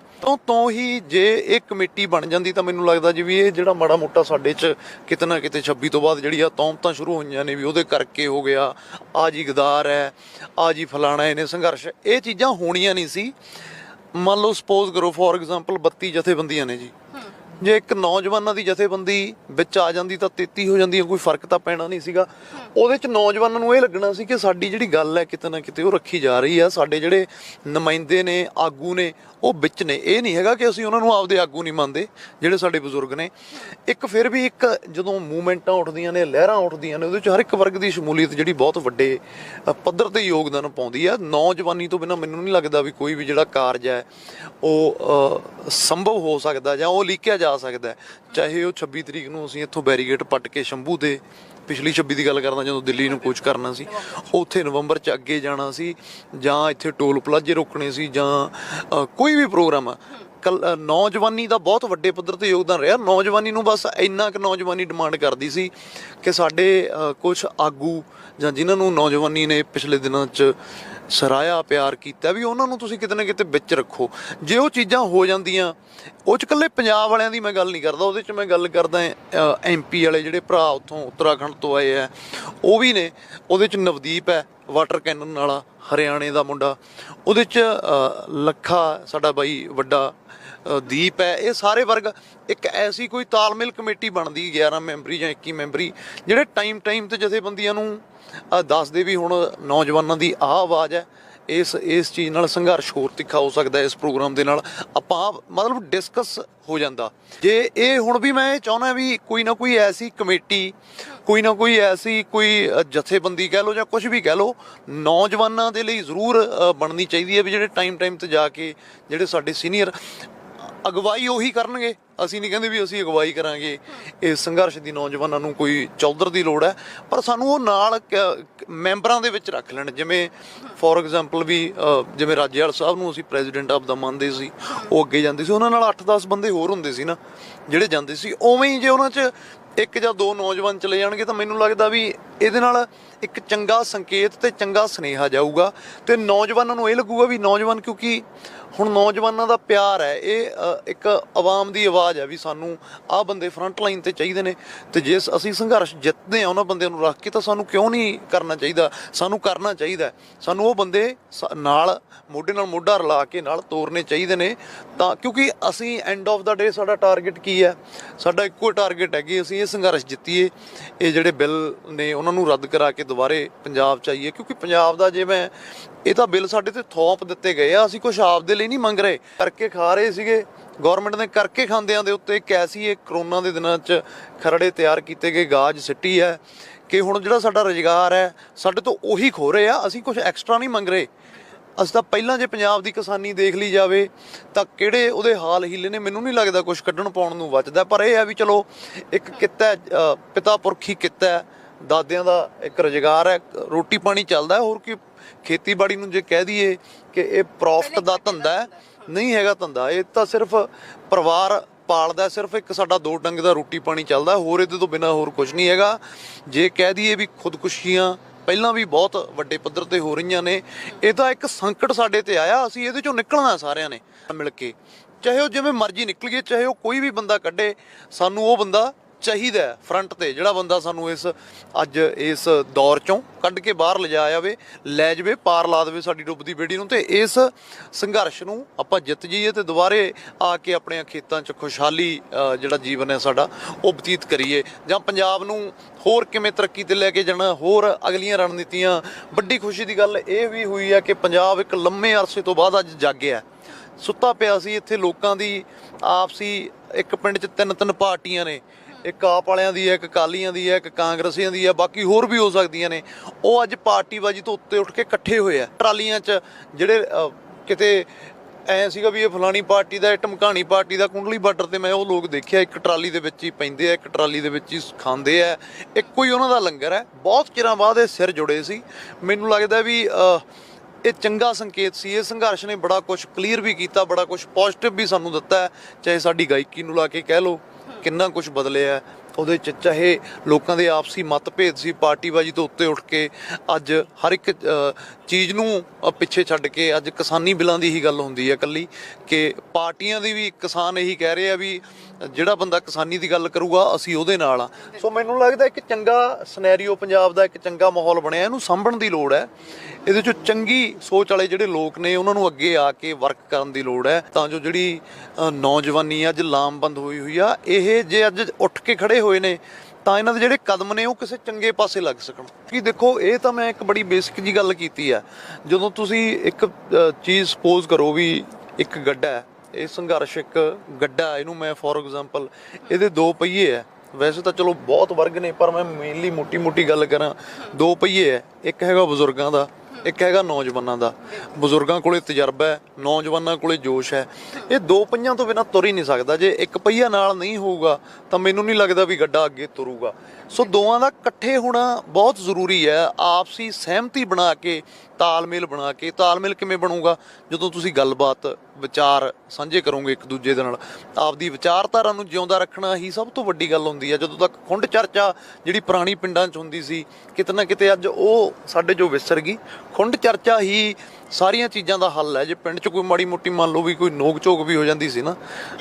ਤੋਂ ਹੀ ਜੇ ਇਹ ਕਮੇਟੀ ਬਣ ਜਾਂਦੀ ਤਾਂ ਮੈਨੂੰ ਲੱਗਦਾ ਜੀ ਵੀ ਇਹ ਜਿਹੜਾ ਮਾੜਾ ਮੋਟਾ ਸਾਡੇ 'ਚ ਕਿਤੇ ਨਾ ਕਿਤੇ 26 ਤੋਂ ਬਾਅਦ ਜਿਹੜੀ ਆ ਤੌਮਤਾਂ ਸ਼ੁਰੂ ਹੋਈਆਂ ਨੇ ਵੀ ਉਹਦੇ ਕਰਕੇ ਹੋ ਗਿਆ, ਆ ਜੀ ਗਦਾਰ ਹੈ, ਆ ਜੀ ਫਲਾਣਾ ਇਹਨੇ ਸੰਘਰਸ਼, ਇਹ ਚੀਜ਼ਾਂ ਹੋਣੀਆਂ ਨਹੀਂ ਸੀ। ਮੰਨ ਲਓ ਸਪੋਜ਼ ਕਰੋ ਫੋਰ ਐਗਜ਼ਾਮਪਲ 32 ਜਥੇਬੰਦੀਆਂ ਨੇ ਜੀ, ਜੇ ਇੱਕ ਨੌਜਵਾਨਾਂ ਦੀ ਜਥੇਬੰਦੀ ਵਿੱਚ ਆ ਜਾਂਦੀ ਤਾਂ 33 ਹੋ ਜਾਂਦੀਆਂ, ਕੋਈ ਫਰਕ ਤਾਂ ਪੈਣਾ ਨਹੀਂ ਸੀਗਾ। ਉਹਦੇ 'ਚ ਨੌਜਵਾਨਾਂ ਨੂੰ ਇਹ ਲੱਗਣਾ ਸੀ ਕਿ ਸਾਡੀ ਜਿਹੜੀ ਗੱਲ ਹੈ ਕਿਤੇ ਨਾ ਕਿਤੇ ਉਹ ਰੱਖੀ ਜਾ ਰਹੀ ਆ, ਸਾਡੇ ਜਿਹੜੇ ਨੁਮਾਇੰਦੇ ਨੇ, ਆਗੂ ਨੇ, ਉਹ ਵਿੱਚ ਨੇ। ਇਹ ਨਹੀਂ ਹੈਗਾ ਕਿ ਅਸੀਂ ਉਹਨਾਂ ਨੂੰ ਆਪਦੇ ਆਗੂ ਨਹੀਂ ਮੰਨਦੇ ਜਿਹੜੇ ਸਾਡੇ ਬਜ਼ੁਰਗ ਨੇ। ਇੱਕ ਫਿਰ ਵੀ ਇੱਕ ਜਦੋਂ ਮੂਵਮੈਂਟਾਂ ਉੱਠਦੀਆਂ ਨੇ, ਲਹਿਰਾਂ ਉੱਠਦੀਆਂ ਨੇ, ਉਹਦੇ 'ਚ ਹਰ ਇੱਕ ਵਰਗ ਦੀ ਸ਼ਮੂਲੀਅਤ ਜਿਹੜੀ ਬਹੁਤ ਵੱਡੇ ਪੱਧਰ 'ਤੇ ਯੋਗਦਾਨ ਪਾਉਂਦੀ ਆ। ਨੌਜਵਾਨੀ ਤੋਂ ਬਿਨਾਂ ਮੈਨੂੰ ਨਹੀਂ ਲੱਗਦਾ ਵੀ ਕੋਈ ਵੀ ਜਿਹੜਾ ਕਾਰਜ ਹੈ ਉਹ ਸੰਭਵ ਹੋ ਸਕਦਾ ਜਾਂ ਉਹ ਲੀਕਿਆ ਜਾ ਸਕਦਾ। ਚਾਹੇ ਉਹ 26 ਤਰੀਕ ਨੂੰ ਅਸੀਂ ਇੱਥੋਂ ਬੈਰੀਗੇਟ ਪੱਟ ਕੇ ਸ਼ੰਭੂ ਦੇ, ਪਿਛਲੀ 26 ਦੀ ਗੱਲ ਕਰਦਾ ਜਦੋਂ ਦਿੱਲੀ ਨੂੰ ਕੂਚ ਕਰਨਾ ਸੀ, ਉੱਥੇ ਨਵੰਬਰ 'ਚ ਅੱਗੇ ਜਾਣਾ ਸੀ, ਜਾਂ ਇੱਥੇ ਟੋਲ ਪਲਾਜ਼ੇ ਰੋਕਣੇ ਸੀ, ਜਾਂ ਕੋਈ ਵੀ ਪ੍ਰੋਗਰਾਮ ਆ। ਨੌਜਵਾਨੀ ਦਾ ਬਹੁਤ ਵੱਡੇ ਪੱਧਰ 'ਤੇ ਯੋਗਦਾਨ ਰਿਹਾ। ਨੌਜਵਾਨੀ ਨੂੰ ਬਸ ਇੰਨਾ ਕੁ ਨੌਜਵਾਨੀ ਡਿਮਾਂਡ ਕਰਦੀ ਸੀ ਕਿ ਸਾਡੇ ਕੁਛ ਆਗੂ ਜਾਂ ਜਿਨ੍ਹਾਂ ਨੂੰ ਨੌਜਵਾਨੀ ਨੇ ਪਿਛਲੇ ਦਿਨਾਂ 'ਚ ਸਰਾਇਆ ਪਿਆਰ ਕੀਤਾ ਵੀ ਉਹਨਾਂ ਨੂੰ ਤੁਸੀਂ ਕਿਤੇ ਨਾ ਕਿਤੇ ਵਿੱਚ ਰੱਖੋ। ਜੇ ਉਹ ਚੀਜ਼ਾਂ ਹੋ ਜਾਂਦੀਆਂ, ਉਹ 'ਚ ਇਕੱਲੇ ਪੰਜਾਬ ਵਾਲਿਆਂ ਦੀ ਮੈਂ ਗੱਲ ਨਹੀਂ ਕਰਦਾ, ਉਹਦੇ 'ਚ ਮੈਂ ਗੱਲ ਕਰਦਾ MP ਵਾਲੇ ਜਿਹੜੇ ਭਰਾ ਉੱਥੋਂ ਉੱਤਰਾਖੰਡ ਤੋਂ ਆਏ ਆ, ਉਹ ਵੀ ਨੇ। ਉਹਦੇ 'ਚ ਨਵਦੀਪ ਹੈ ਵਾਟਰ ਕੈਨਨ ਵਾਲਾ, ਹਰਿਆਣੇ ਦਾ ਮੁੰਡਾ, ਉਹਦੇ 'ਚ ਲੱਖਾ ਸਾਡਾ ਬਾਈ ਵੱਡਾ, ਦੀਪ ਹੈ। ਇਹ ਸਾਰੇ ਵਰਗ ਇੱਕ ਐਸੀ ਕੋਈ ਤਾਲਮੇਲ ਕਮੇਟੀ ਬਣਦੀ 11 ਮੈਂਬਰੀ ਜਾਂ 21 ਮੈਂਬਰੀ, ਜਿਹੜੇ ਟਾਈਮ ਤੇ ਜਥੇਬੰਦੀਆਂ ਨੂੰ ਦੱਸਦੇ ਵੀ ਹੁਣ ਨੌਜਵਾਨਾਂ ਦੀ ਆਹ ਆਵਾਜ਼ ਹੈ, ਇਸ ਚੀਜ਼ ਨਾਲ ਸੰਘਰਸ਼ ਹੋਰ ਤਿੱਖਾ ਹੋ ਸਕਦਾ। ਇਸ ਪ੍ਰੋਗਰਾਮ ਦੇ ਨਾਲ ਆਪਾਂ ਮਤਲਬ ਡਿਸਕਸ ਹੋ ਜਾਂਦਾ। ਜੇ ਇਹ ਹੁਣ ਵੀ ਮੈਂ ਇਹ ਚਾਹੁੰਦਾ ਵੀ ਕੋਈ ਨਾ ਕੋਈ ਐਸੀ ਕਮੇਟੀ, ਕੋਈ ਨਾ ਕੋਈ ਐਸੀ ਕੋਈ ਜਥੇਬੰਦੀ ਕਹਿ ਲਓ ਜਾਂ ਕੁਝ ਵੀ ਕਹਿ ਲਓ, ਨੌਜਵਾਨਾਂ ਦੇ ਲਈ ਜ਼ਰੂਰ ਬਣਨੀ ਚਾਹੀਦੀ ਹੈ ਵੀ ਜਿਹੜੇ ਟਾਈਮ ਤੇ ਜਾ ਕੇ ਜਿਹੜੇ ਸਾਡੇ ਸੀਨੀਅਰ ਅਗਵਾਈ ਉਹੀ ਕਰਨਗੇ। ਅਸੀਂ ਨਹੀਂ ਕਹਿੰਦੇ ਵੀ ਅਸੀਂ ਅਗਵਾਈ ਕਰਾਂਗੇ ਇਸ ਸੰਘਰਸ਼ ਦੀ, ਨੌਜਵਾਨਾਂ ਨੂੰ ਕੋਈ ਚੌਧਰ ਦੀ ਲੋੜ ਹੈ, ਪਰ ਸਾਨੂੰ ਉਹ ਨਾਲ ਮੈਂਬਰਾਂ ਦੇ ਵਿੱਚ ਰੱਖ ਲੈਣ। ਜਿਵੇਂ ਫੋਰ ਐਗਜ਼ਾਮਪਲ ਵੀ ਜਿਵੇਂ ਰਾਜੇਵਾਲ ਸਾਹਿਬ ਨੂੰ ਅਸੀਂ ਪ੍ਰੈਜ਼ੀਡੈਂਟ ਆਫ ਦਾ ਮੰਨਦੇ ਸੀ, ਉਹ ਅੱਗੇ ਜਾਂਦੇ ਸੀ, ਉਹਨਾਂ ਨਾਲ 8-10 ਬੰਦੇ ਹੋਰ ਹੁੰਦੇ ਸੀ ਨਾ ਜਿਹੜੇ ਜਾਂਦੇ ਸੀ। ਉਵੇਂ ਹੀ ਜੇ ਉਹਨਾਂ 'ਚ ਇੱਕ ਜਾਂ ਦੋ ਨੌਜਵਾਨ ਚਲੇ ਜਾਣਗੇ ਤਾਂ ਮੈਨੂੰ ਲੱਗਦਾ ਵੀ ਇਹਦੇ ਨਾਲ ਇੱਕ ਚੰਗਾ ਸੰਕੇਤ ਤੇ ਚੰਗਾ ਸੁਨੇਹਾ ਜਾਊਗਾ, ਤੇ ਨੌਜਵਾਨਾਂ ਨੂੰ ਇਹ ਲੱਗੂਗਾ ਵੀ ਨੌਜਵਾਨ, ਕਿਉਂਕਿ ਹੁਣ ਨੌਜਵਾਨਾਂ ਦਾ ਪਿਆਰ ਹੈ, ਇਹ ਇੱਕ ਆਵਾਮ ਦੀ ਆਵਾਜ਼ ਹੈ ਵੀ ਸਾਨੂੰ ਆਹ ਬੰਦੇ ਫਰੰਟ ਲਾਈਨ ਤੇ ਚਾਹੀਦੇ ਨੇ, ਤੇ ਜੇ ਅਸੀਂ ਸੰਘਰਸ਼ ਜਿੱਤਦੇ ਆ ਉਹਨਾਂ ਬੰਦਿਆਂ ਨੂੰ ਰੱਖ ਕੇ ਤਾਂ ਸਾਨੂੰ ਕਿਉਂ ਨਹੀਂ ਕਰਨਾ ਚਾਹੀਦਾ, ਸਾਨੂੰ ਕਰਨਾ ਚਾਹੀਦਾ। ਸਾਨੂੰ ਉਹ ਬੰਦੇ ਨਾਲ ਮੋਢੇ ਨਾਲ ਮੋਢਾ ਰਲਾ ਕੇ ਨਾਲ ਤੋਰਨੇ ਚਾਹੀਦੇ ਨੇ। ਤਾਂ ਕਿਉਂਕਿ ਅਸੀਂ ਐਂਡ ਆਫ ਦਾ ਡੇ ਸਾਡਾ ਟਾਰਗੇਟ ਕੀ ਹੈ? ਸਾਡਾ ਇੱਕੋ ਟਾਰਗੇਟ ਹੈ ਕਿ ਅਸੀਂ ਇਹ ਸੰਘਰਸ਼ ਜਿੱਤੀਏ, ਇਹ ਜਿਹੜੇ ਬਿੱਲ ਨੇ ਉਹਨਾਂ ਨੂੰ ਰੱਦ ਕਰਾ ਕੇ ਦੁਬਾਰੇ ਪੰਜਾਬ 'ਚ ਆਈਏ। ਕਿਉਂਕਿ ਪੰਜਾਬ ਦਾ ਜਿਵੇਂ ਇਹ ਤਾਂ ਬਿੱਲ ਸਾਡੇ ਤੇ ਥੋਪ ਦਿੱਤੇ ਗਏ ਆ, ਅਸੀਂ ਕੁਛ ਆਪਦੇ ਲਈ ਨਹੀਂ ਮੰਗ ਰਹੇ, ਕਰਕੇ ਖਾ ਰਹੇ ਸੀਗੇ। ਗੌਰਮੈਂਟ ਨੇ ਕਰਕੇ ਖਾਂਦਿਆਂ ਦੇ ਉੱਤੇ ਇੱਕ ਐਸੀ ਇਹ ਕਰੋਨਾ ਦੇ ਦਿਨਾਂ 'ਚ ਖਰੜੇ ਤਿਆਰ ਕੀਤੇ ਗਏ ਗਾਜ ਸਿੱਟੀ ਹੈ ਕਿ ਹੁਣ ਜਿਹੜਾ ਸਾਡਾ ਰੁਜ਼ਗਾਰ ਹੈ ਸਾਡੇ ਤੋਂ ਉਹੀ ਖੋ ਰਹੇ ਆ। ਅਸੀਂ ਕੁਛ ਐਕਸਟਰਾ ਨਹੀਂ ਮੰਗ ਰਹੇ, ਅਸੀਂ ਤਾਂ ਪਹਿਲਾਂ ਜੇ ਪੰਜਾਬ ਦੀ ਕਿਸਾਨੀ ਦੇਖ ਲਈ ਜਾਵੇ ਤਾਂ ਕਿਹੜੇ ਉਹਦੇ ਹਾਲ ਹੀਲੇ ਨੇ, ਮੈਨੂੰ ਨਹੀਂ ਲੱਗਦਾ ਕੁਝ ਕੱਢਣ ਪਾਉਣ ਨੂੰ ਬਚਦਾ। ਪਰ ਇਹ ਆ ਵੀ ਚਲੋ ਇੱਕ ਕਿੱਤਾ ਹੈ, ਪਿਤਾ ਪੁਰਖੀ ਕਿੱਤਾ ਹੈ, ਦਾਦਿਆਂ ਦਾ ਇੱਕ ਰੁਜ਼ਗਾਰ ਹੈ, ਰੋਟੀ ਪਾਣੀ ਚੱਲਦਾ। ਹੋਰ ਕੀ ਖੇਤੀਬਾੜੀ ਨੂੰ ਜੇ ਕਹਿ ਦਈਏ ਕਿ ਇਹ ਪ੍ਰੋਫਿਟ ਦਾ ਧੰਦਾ ਹੈ, ਨਹੀਂ ਹੈਗਾ ਧੰਦਾ। ਇਹ ਤਾਂ ਸਿਰਫ ਪਰਿਵਾਰ ਪਾਲਦਾ, ਸਿਰਫ ਇੱਕ ਸਾਡਾ ਦੋ ਡੰਗ ਦਾ ਰੋਟੀ ਪਾਣੀ ਚੱਲਦਾ, ਹੋਰ ਇਹਦੇ ਤੋਂ ਬਿਨਾਂ ਹੋਰ ਕੁਝ ਨਹੀਂ ਹੈਗਾ। ਜੇ ਕਹਿ ਦਈਏ ਵੀ ਖੁਦਕੁਸ਼ੀਆਂ ਪਹਿਲਾਂ ਵੀ ਬਹੁਤ ਵੱਡੇ ਪੱਧਰ ਤੇ ਹੋ ਰਹੀਆਂ ਨੇ, ਇਹ ਤਾਂ ਇੱਕ ਸੰਕਟ ਸਾਡੇ ਤੇ ਆਇਆ, ਅਸੀਂ ਇਹਦੇ ਚੋਂ ਨਿਕਲਣਾ ਸਾਰਿਆਂ ਨੇ ਮਿਲ ਕੇ, ਚਾਹੇ ਉਹ ਜਿਵੇਂ ਮਰਜ਼ੀ ਨਿਕਲੀਏ, ਚਾਹੇ ਉਹ ਕੋਈ ਵੀ ਬੰਦਾ ਕੱਢੇ, ਸਾਨੂੰ ਉਹ ਬੰਦਾ ਚਾਹੀਦਾ ਫਰੰਟ ਤੇ, ਜਿਹੜਾ ਬੰਦਾ ਸਾਨੂੰ ਅੱਜ ਇਸ ਦੌਰ ਚੋਂ ਕੱਢ ਕੇ ਬਾਹਰ ਲਿਜਾ ਜਾਵੇ, ਲੈ ਜਾਵੇ, ਪਾਰ ਲਾ ਦੇਵੇ ਸਾਡੀ ਡੁੱਬਦੀ ਬੇੜੀ ਨੂੰ, ਤੇ ਇਸ ਸੰਘਰਸ਼ ਨੂੰ ਆਪਾਂ ਜਿੱਤ ਜਾਈਏ ਤੇ ਦੁਬਾਰੇ ਆ ਕੇ ਆਪਣੇ ਖੇਤਾਂ 'ਚ ਖੁਸ਼ਹਾਲੀ ਜਿਹੜਾ ਜੀਵਨ ਹੈ ਸਾਡਾ ਉਹ ਬਤੀਤ ਕਰੀਏ, ਜਾਂ ਪੰਜਾਬ ਨੂੰ ਹੋਰ ਕਿਵੇਂ ਤਰੱਕੀ ਤੇ ਲੈ ਕੇ ਜਾਣਾ, ਹੋਰ ਅਗਲੀਆਂ ਰਣਨੀਤੀਆਂ। ਵੱਡੀ ਖੁਸ਼ੀ ਦੀ ਗੱਲ ਇਹ ਵੀ ਹੋਈ ਹੈ ਕਿ ਪੰਜਾਬ ਇੱਕ ਲੰਮੇ ਅਰਸੇ ਤੋਂ ਬਾਅਦ ਅੱਜ ਜਾਗਿਆ। ਸੁੱਤਾ ਪਿਆ ਸੀ ਇੱਥੇ ਲੋਕਾਂ ਦੀ ਆਪਸੀ, ਇੱਕ ਪਿੰਡ 'ਚ ਤਿੰਨ ਪਾਰਟੀਆਂ ਨੇ, ਇੱਕ ਆਪ ਵਾਲਿਆਂ ਦੀ ਹੈ, ਇੱਕ ਅਕਾਲੀਆਂ ਦੀ ਹੈ, ਇੱਕ ਕਾਂਗਰਸੀਆਂ ਦੀ ਹੈ, ਬਾਕੀ ਹੋਰ ਵੀ ਹੋ ਸਕਦੀਆਂ ਨੇ। ਉਹ ਅੱਜ ਪਾਰਟੀਬਾਜ਼ੀ ਤੋਂ ਉੱਤੇ ਉੱਠ ਕੇ ਇਕੱਠੇ ਹੋਏ ਆ। ਟਰਾਲੀਆਂ 'ਚ ਜਿਹੜੇ ਕਿਤੇ ਐਂ ਸੀਗਾ ਵੀ ਇਹ ਫਲਾਣੀ ਪਾਰਟੀ ਦਾ, ਇਹ ਢਮਕਾਣੀ ਪਾਰਟੀ ਦਾ, ਕੁੰਡਲੀ ਬਾਰਡਰ ਤੇ ਮੈਂ ਉਹ ਲੋਕ ਦੇਖਿਆ ਇੱਕ ਟਰਾਲੀ ਦੇ ਵਿੱਚ ਹੀ ਪੈਂਦੇ ਆ, ਇੱਕ ਟਰਾਲੀ ਦੇ ਵਿੱਚ ਹੀ ਖਾਂਦੇ ਆ, ਇੱਕੋ ਹੀ ਉਹਨਾਂ ਦਾ ਲੰਗਰ ਹੈ। ਬਹੁਤ ਚਿਰਾਂ ਬਾਅਦ ਇਹ ਸਿਰ ਜੁੜੇ ਸੀ। ਮੈਨੂੰ ਲੱਗਦਾ ਵੀ ਇਹ ਚੰਗਾ ਸੰਕੇਤ ਸੀ। ਇਹ ਸੰਘਰਸ਼ ਨੇ ਬੜਾ ਕੁਝ ਕਲੀਅਰ ਵੀ ਕੀਤਾ, ਬੜਾ ਕੁਝ ਪੋਜ਼ਿਟਿਵ ਵੀ ਸਾਨੂੰ ਦਿੱਤਾ, ਚਾਹੇ ਸਾਡੀ ਗਾਇਕੀ ਨੂੰ ਲਾ ਕੇ ਕਹਿ ਲਓ ਕਿੰਨਾ ਕੁਝ ਬਦਲਿਆ ਉਹਦੇ 'ਚ, ਚਾਹੇ ਲੋਕਾਂ ਦੇ ਆਪਸੀ ਮਤਭੇਦ ਸੀ, ਪਾਰਟੀਬਾਜ਼ੀ ਤੋਂ ਉੱਤੇ ਉੱਠ ਕੇ ਅੱਜ ਹਰ ਇੱਕ ਚੀਜ਼ ਨੂੰ ਪਿੱਛੇ ਛੱਡ ਕੇ ਅੱਜ ਕਿਸਾਨੀ ਬਿੱਲਾਂ ਦੀ ਹੀ ਗੱਲ ਹੁੰਦੀ ਹੈ ਇਕੱਲੀ, ਕਿ ਪਾਰਟੀਆਂ ਦੀ ਵੀ ਕਿਸਾਨ ਇਹੀ ਕਹਿ ਰਹੇ ਆ ਵੀ ਜਿਹੜਾ ਬੰਦਾ ਕਿਸਾਨੀ ਦੀ ਗੱਲ ਕਰੂਗਾ ਅਸੀਂ ਉਹਦੇ ਨਾਲ ਆ। ਸੋ ਮੈਨੂੰ ਲੱਗਦਾ ਇੱਕ ਚੰਗਾ ਸਿਨੈਰੀਓ ਪੰਜਾਬ ਦਾ, ਇੱਕ ਚੰਗਾ ਮਾਹੌਲ ਬਣਿਆ, ਇਹਨੂੰ ਸਾਂਭਣ ਦੀ ਲੋੜ ਹੈ। ਇਹਦੇ 'ਚੋਂ ਚੰਗੀ ਸੋਚ ਵਾਲੇ ਜਿਹੜੇ ਲੋਕ ਨੇ ਉਹਨਾਂ ਨੂੰ ਅੱਗੇ ਆ ਕੇ ਵਰਕ ਕਰਨ ਦੀ ਲੋੜ ਹੈ, ਤਾਂ ਜੋ ਜਿਹੜੀ ਨੌਜਵਾਨੀ ਅੱਜ ਲਾਮਬੰਦ ਹੋਈ ਆ, ਇਹ ਜੇ ਅੱਜ ਉੱਠ ਕੇ ਖੜੇ ਹੋਏ ਨੇ ਤਾਂ ਇਹਨਾਂ ਦੇ ਜਿਹੜੇ ਕਦਮ ਨੇ ਉਹ ਕਿਸੇ ਚੰਗੇ ਪਾਸੇ ਲੱਗ ਸਕਣ। ਕਿ ਦੇਖੋ ਇਹ ਤਾਂ ਮੈਂ ਇੱਕ ਬੜੀ ਬੇਸਿਕ ਜੀ ਗੱਲ ਕੀਤੀ ਆ। ਜਦੋਂ ਤੁਸੀਂ ਇੱਕ ਚੀਜ਼ ਸਪੋਜ਼ ਕਰੋ ਵੀ ਇੱਕ ਗੱਡਾ ਹੈ, ਇਹ ਸੰਘਰਸ਼ ਇੱਕ ਗੱਡਾ, ਇਹਨੂੰ ਮੈਂ ਫੋਰ ਐਗਜ਼ਾਮਪਲ ਇਹਦੇ ਦੋ ਪਹੀਏ ਹੈ, ਵੈਸੇ ਤਾਂ ਚਲੋ ਬਹੁਤ ਵਰਗ ਨੇ ਪਰ ਮੈਂ ਮੇਨਲੀ ਮੋਟੀ ਗੱਲ ਕਰਾਂ, ਦੋ ਪਹੀਏ ਹੈ। ਇੱਕ ਹੈਗਾ ਬਜ਼ੁਰਗਾਂ ਦਾ, ਇੱਕ ਹੈਗਾ ਨੌਜਵਾਨਾਂ ਦਾ। ਬਜ਼ੁਰਗਾਂ ਕੋਲੇ ਤਜਰਬਾ ਹੈ, ਨੌਜਵਾਨਾਂ ਕੋਲੇ ਜੋਸ਼ ਹੈ। ਇਹ ਦੋ ਪਹੀਆਂ ਤੋਂ ਬਿਨਾਂ ਤੁਰ ਹੀ ਨਹੀਂ ਸਕਦਾ। ਜੇ ਇੱਕ ਪਹੀਆ ਨਾਲ ਨਹੀਂ ਹੋਊਗਾ ਤਾਂ ਮੈਨੂੰ ਨਹੀਂ ਲੱਗਦਾ ਵੀ ਗੱਡਾ ਅੱਗੇ ਤੁਰੂਗਾ। ਸੋ ਦੋਵਾਂ ਦਾ ਇਕੱਠੇ ਹੋਣਾ ਬਹੁਤ ਜ਼ਰੂਰੀ ਹੈ। ਆਪਸੀ ਸਹਿਮਤੀ ਬਣਾ ਕੇ, ਤਾਲਮੇਲ ਬਣਾ ਕੇ। ਤਾਲਮੇਲ ਕਿਵੇਂ ਬਣੂਗਾ? ਜਦੋਂ ਤੁਸੀਂ ਗੱਲਬਾਤ, ਵਿਚਾਰ ਸਾਂਝੇ ਕਰੋਗੇ ਇੱਕ ਦੂਜੇ ਦੇ ਨਾਲ। ਆਪਦੀ ਵਿਚਾਰਧਾਰਾ ਨੂੰ ਜਿਉਂਦਾ ਰੱਖਣਾ ਹੀ ਸਭ ਤੋਂ ਵੱਡੀ ਗੱਲ ਹੁੰਦੀ ਹੈ। ਜਦੋਂ ਤੱਕ ਖੁੰਡ ਚਰਚਾ ਜਿਹੜੀ ਪੁਰਾਣੀ ਪਿੰਡਾਂ 'ਚ ਹੁੰਦੀ ਸੀ, ਕਿਤੇ ਨਾ ਕਿਤੇ ਅੱਜ ਉਹ ਸਾਡੇ 'ਚੋਂ ਵਿਸਰ ਗਈ। ਖੁੰਡ ਚਰਚਾ ਹੀ ਸਾਰੀਆਂ ਚੀਜ਼ਾਂ ਦਾ ਹੱਲ ਹੈ। ਜੇ ਪਿੰਡ 'ਚ ਕੋਈ ਮਾੜੀ ਮੋਟੀ ਮੰਨ ਲਓ ਵੀ ਕੋਈ ਨੋਕ ਝੋਕ ਵੀ ਹੋ ਜਾਂਦੀ ਸੀ ਨਾ,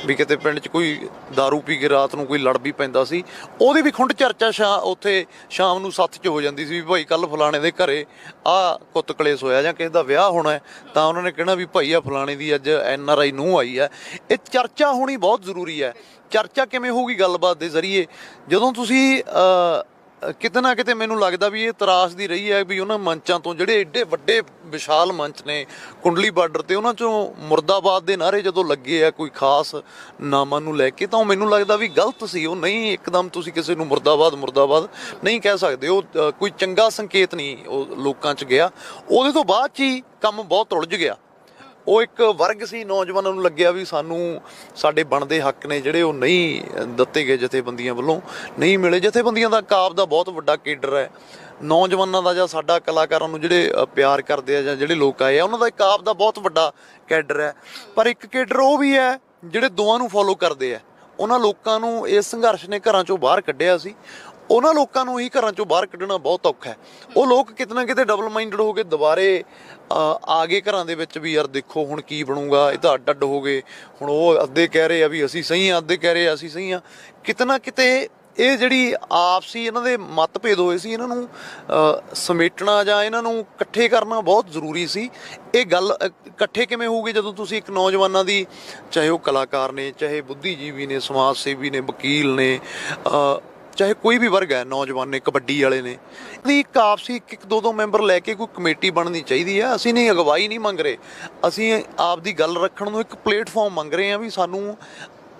ਵੀ ਕਿਤੇ ਪਿੰਡ 'ਚ ਕੋਈ ਦਾਰੂ ਪੀ ਕੇ ਰਾਤ ਨੂੰ ਕੋਈ ਲੜ ਵੀ ਪੈਂਦਾ ਸੀ, ਉਹਦੀ ਵੀ ਖੁੰਡ ਚਰਚਾ ਉੱਥੇ ਸ਼ਾਮ ਨੂੰ ਸੱਥ 'ਚ ਹੋ ਜਾਂਦੀ ਸੀ ਵੀ ਭਾਈ ਕੱਲ ਫਲਾਣੇ ਦੇ ਘਰੇ ਆਹ ਕੁੱਤ ਕਲੇਸ਼ ਹੋਇਆ ਜਾਂ ਕਿਸੇ ਦਾ ਵਿਆਹ ਹੋਣਾ, ਤਾਂ ਉਹਨਾਂ ਨੇ ਕਹਿਣਾ ਵੀ ਭਾਈ ਆ ਫਲਾਣੇ ਦੀ ਅੱਜ NRI ਨੂੰਹ ਆਈ ਹੈ। ਇਹ ਚਰਚਾ ਹੋਣੀ ਬਹੁਤ ਜ਼ਰੂਰੀ ਹੈ। ਚਰਚਾ ਕਿਵੇਂ ਹੋਊਗੀ? ਗੱਲਬਾਤ ਦੇ ਜ਼ਰੀਏ। ਜਦੋਂ ਤੁਸੀਂ ਕਿਤੇ ਨਾ ਕਿਤੇ ਮੈਨੂੰ ਲੱਗਦਾ ਵੀ ਇਹ ਤਰਾਸ ਦੀ ਰਹੀ ਹੈ ਵੀ ਉਹਨਾਂ ਮੰਚਾਂ ਤੋਂ, ਜਿਹੜੇ ਏਡੇ ਵੱਡੇ ਵਿਸ਼ਾਲ ਮੰਚ ਨੇ ਕੁੰਡਲੀ ਬਾਰਡਰ ਤੇ, ਉਹਨਾਂ 'ਚੋਂ ਮੁਰਦਾਬਾਦ ਦੇ ਨਾਅਰੇ ਜਦੋਂ ਲੱਗੇ ਆ ਕੋਈ ਖਾਸ ਨਾਮਾਂ ਨੂੰ ਲੈ ਕੇ, ਤਾਂ ਉਹ ਮੈਨੂੰ ਲੱਗਦਾ ਵੀ ਗਲਤ ਸੀ। ਉਹ ਨਹੀਂ ਇੱਕਦਮ ਤੁਸੀਂ ਕਿਸੇ ਨੂੰ ਮੁਰਦਾਬਾਦ ਨਹੀਂ ਕਹਿ ਸਕਦੇ। ਉਹ ਕੋਈ ਚੰਗਾ ਸੰਕੇਤ ਨਹੀਂ ਉਹ ਲੋਕਾਂ 'ਚ ਗਿਆ। ਉਹਦੇ ਤੋਂ ਬਾਅਦ 'ਚ ਹੀ ਕੰਮ ਬਹੁਤ ਉਲਝ ਗਿਆ। ਉਹ ਇੱਕ ਵਰਗ ਸੀ, ਨੌਜਵਾਨਾਂ ਨੂੰ ਲੱਗਿਆ ਵੀ ਸਾਨੂੰ ਸਾਡੇ ਬਣਦੇ ਹੱਕ ਨੇ ਜਿਹੜੇ ਉਹ ਨਹੀਂ ਦਿੱਤੇ ਗਏ, ਜਥੇਬੰਦੀਆਂ ਵੱਲੋਂ ਨਹੀਂ ਮਿਲੇ। ਜਥੇਬੰਦੀਆਂ ਦਾ ਕਾਬ ਦਾ ਬਹੁਤ ਵੱਡਾ ਕੇਡਰ ਹੈ, ਨੌਜਵਾਨਾਂ ਦਾ ਜਾਂ ਸਾਡਾ ਕਲਾਕਾਰਾਂ ਨੂੰ ਜਿਹੜੇ ਪਿਆਰ ਕਰਦੇ ਆ ਜਾਂ ਜਿਹੜੇ ਲੋਕ ਆਏ ਆ, ਉਹਨਾਂ ਦਾ ਇੱਕ ਆਪ ਦਾ ਬਹੁਤ ਵੱਡਾ ਕੇਡਰ ਹੈ। ਪਰ ਇੱਕ ਕੇਡਰ ਉਹ ਵੀ ਹੈ ਜਿਹੜੇ ਦੋਵਾਂ ਨੂੰ ਫੋਲੋ ਕਰਦੇ ਆ। ਉਹਨਾਂ ਲੋਕਾਂ ਨੂੰ ਇਸ ਸੰਘਰਸ਼ ਨੇ ਘਰਾਂ 'ਚੋਂ ਬਾਹਰ ਕੱਢਿਆ ਸੀ। ਉਹਨਾਂ ਲੋਕਾਂ ਨੂੰ ਹੀ ਘਰਾਂ 'ਚੋਂ ਬਾਹਰ ਕੱਢਣਾ ਬਹੁਤ ਔਖਾ ਹੈ। ਉਹ ਲੋਕ ਕਿਤੇ ਨਾ ਕਿਤੇ ਡਬਲ ਮਾਈਂਡਡ ਹੋ ਕੇ ਦੁਬਾਰੇ ਆ ਗਏ ਘਰਾਂ ਦੇ ਵਿੱਚ ਵੀ ਯਾਰ ਦੇਖੋ ਹੁਣ ਕੀ ਬਣੂਗਾ, ਇਹ ਤਾਂ ਅੱਡ ਹੋ ਗਏ। ਹੁਣ ਉਹ ਅੱਧੇ ਕਹਿ ਰਹੇ ਆ ਵੀ ਅਸੀਂ ਸਹੀ ਹਾਂ, ਅੱਧੇ ਕਹਿ ਰਹੇ ਆ ਅਸੀਂ ਸਹੀ ਹਾਂ। ਕਿਤੇ ਨਾ ਕਿਤੇ ਇਹ ਜਿਹੜੀ ਆਪਸੀ ਇਹਨਾਂ ਦੇ ਮਤਭੇਦ ਹੋਏ ਸੀ, ਇਹਨਾਂ ਨੂੰ ਸਮੇਟਣਾ ਜਾਂ ਇਹਨਾਂ ਨੂੰ ਇਕੱਠੇ ਕਰਨਾ ਬਹੁਤ ਜ਼ਰੂਰੀ ਸੀ। ਇਹ ਗੱਲ ਇਕੱਠੇ ਕਿਵੇਂ ਹੋਊਗੀ? ਜਦੋਂ ਤੁਸੀਂ ਇੱਕ ਨੌਜਵਾਨਾਂ ਦੀ, ਚਾਹੇ ਉਹ ਕਲਾਕਾਰ ਨੇ, ਚਾਹੇ ਬੁੱਧੀਜੀਵੀ ਨੇ, ਸਮਾਜ ਸੇਵੀ ਨੇ, ਵਕੀਲ ਨੇ, ਚਾਹੇ ਕੋਈ ਵੀ ਵਰਗ ਹੈ, ਨੌਜਵਾਨ ਨੇ, ਕਬੱਡੀ ਵਾਲੇ ਨੇ, ਇਹਦੀ ਇੱਕ ਆਪਸੀ ਇੱਕ ਦੋ ਮੈਂਬਰ ਲੈ ਕੇ ਕੋਈ ਕਮੇਟੀ ਬਣਨੀ ਚਾਹੀਦੀ ਹੈ। ਅਸੀਂ ਨਹੀਂ ਅਗਵਾਈ ਨਹੀਂ ਮੰਗ ਰਹੇ, ਅਸੀਂ ਆਪਦੀ ਗੱਲ ਰੱਖਣ ਨੂੰ ਇੱਕ ਪਲੇਟਫਾਰਮ ਮੰਗ ਰਹੇ ਹਾਂ ਵੀ ਸਾਨੂੰ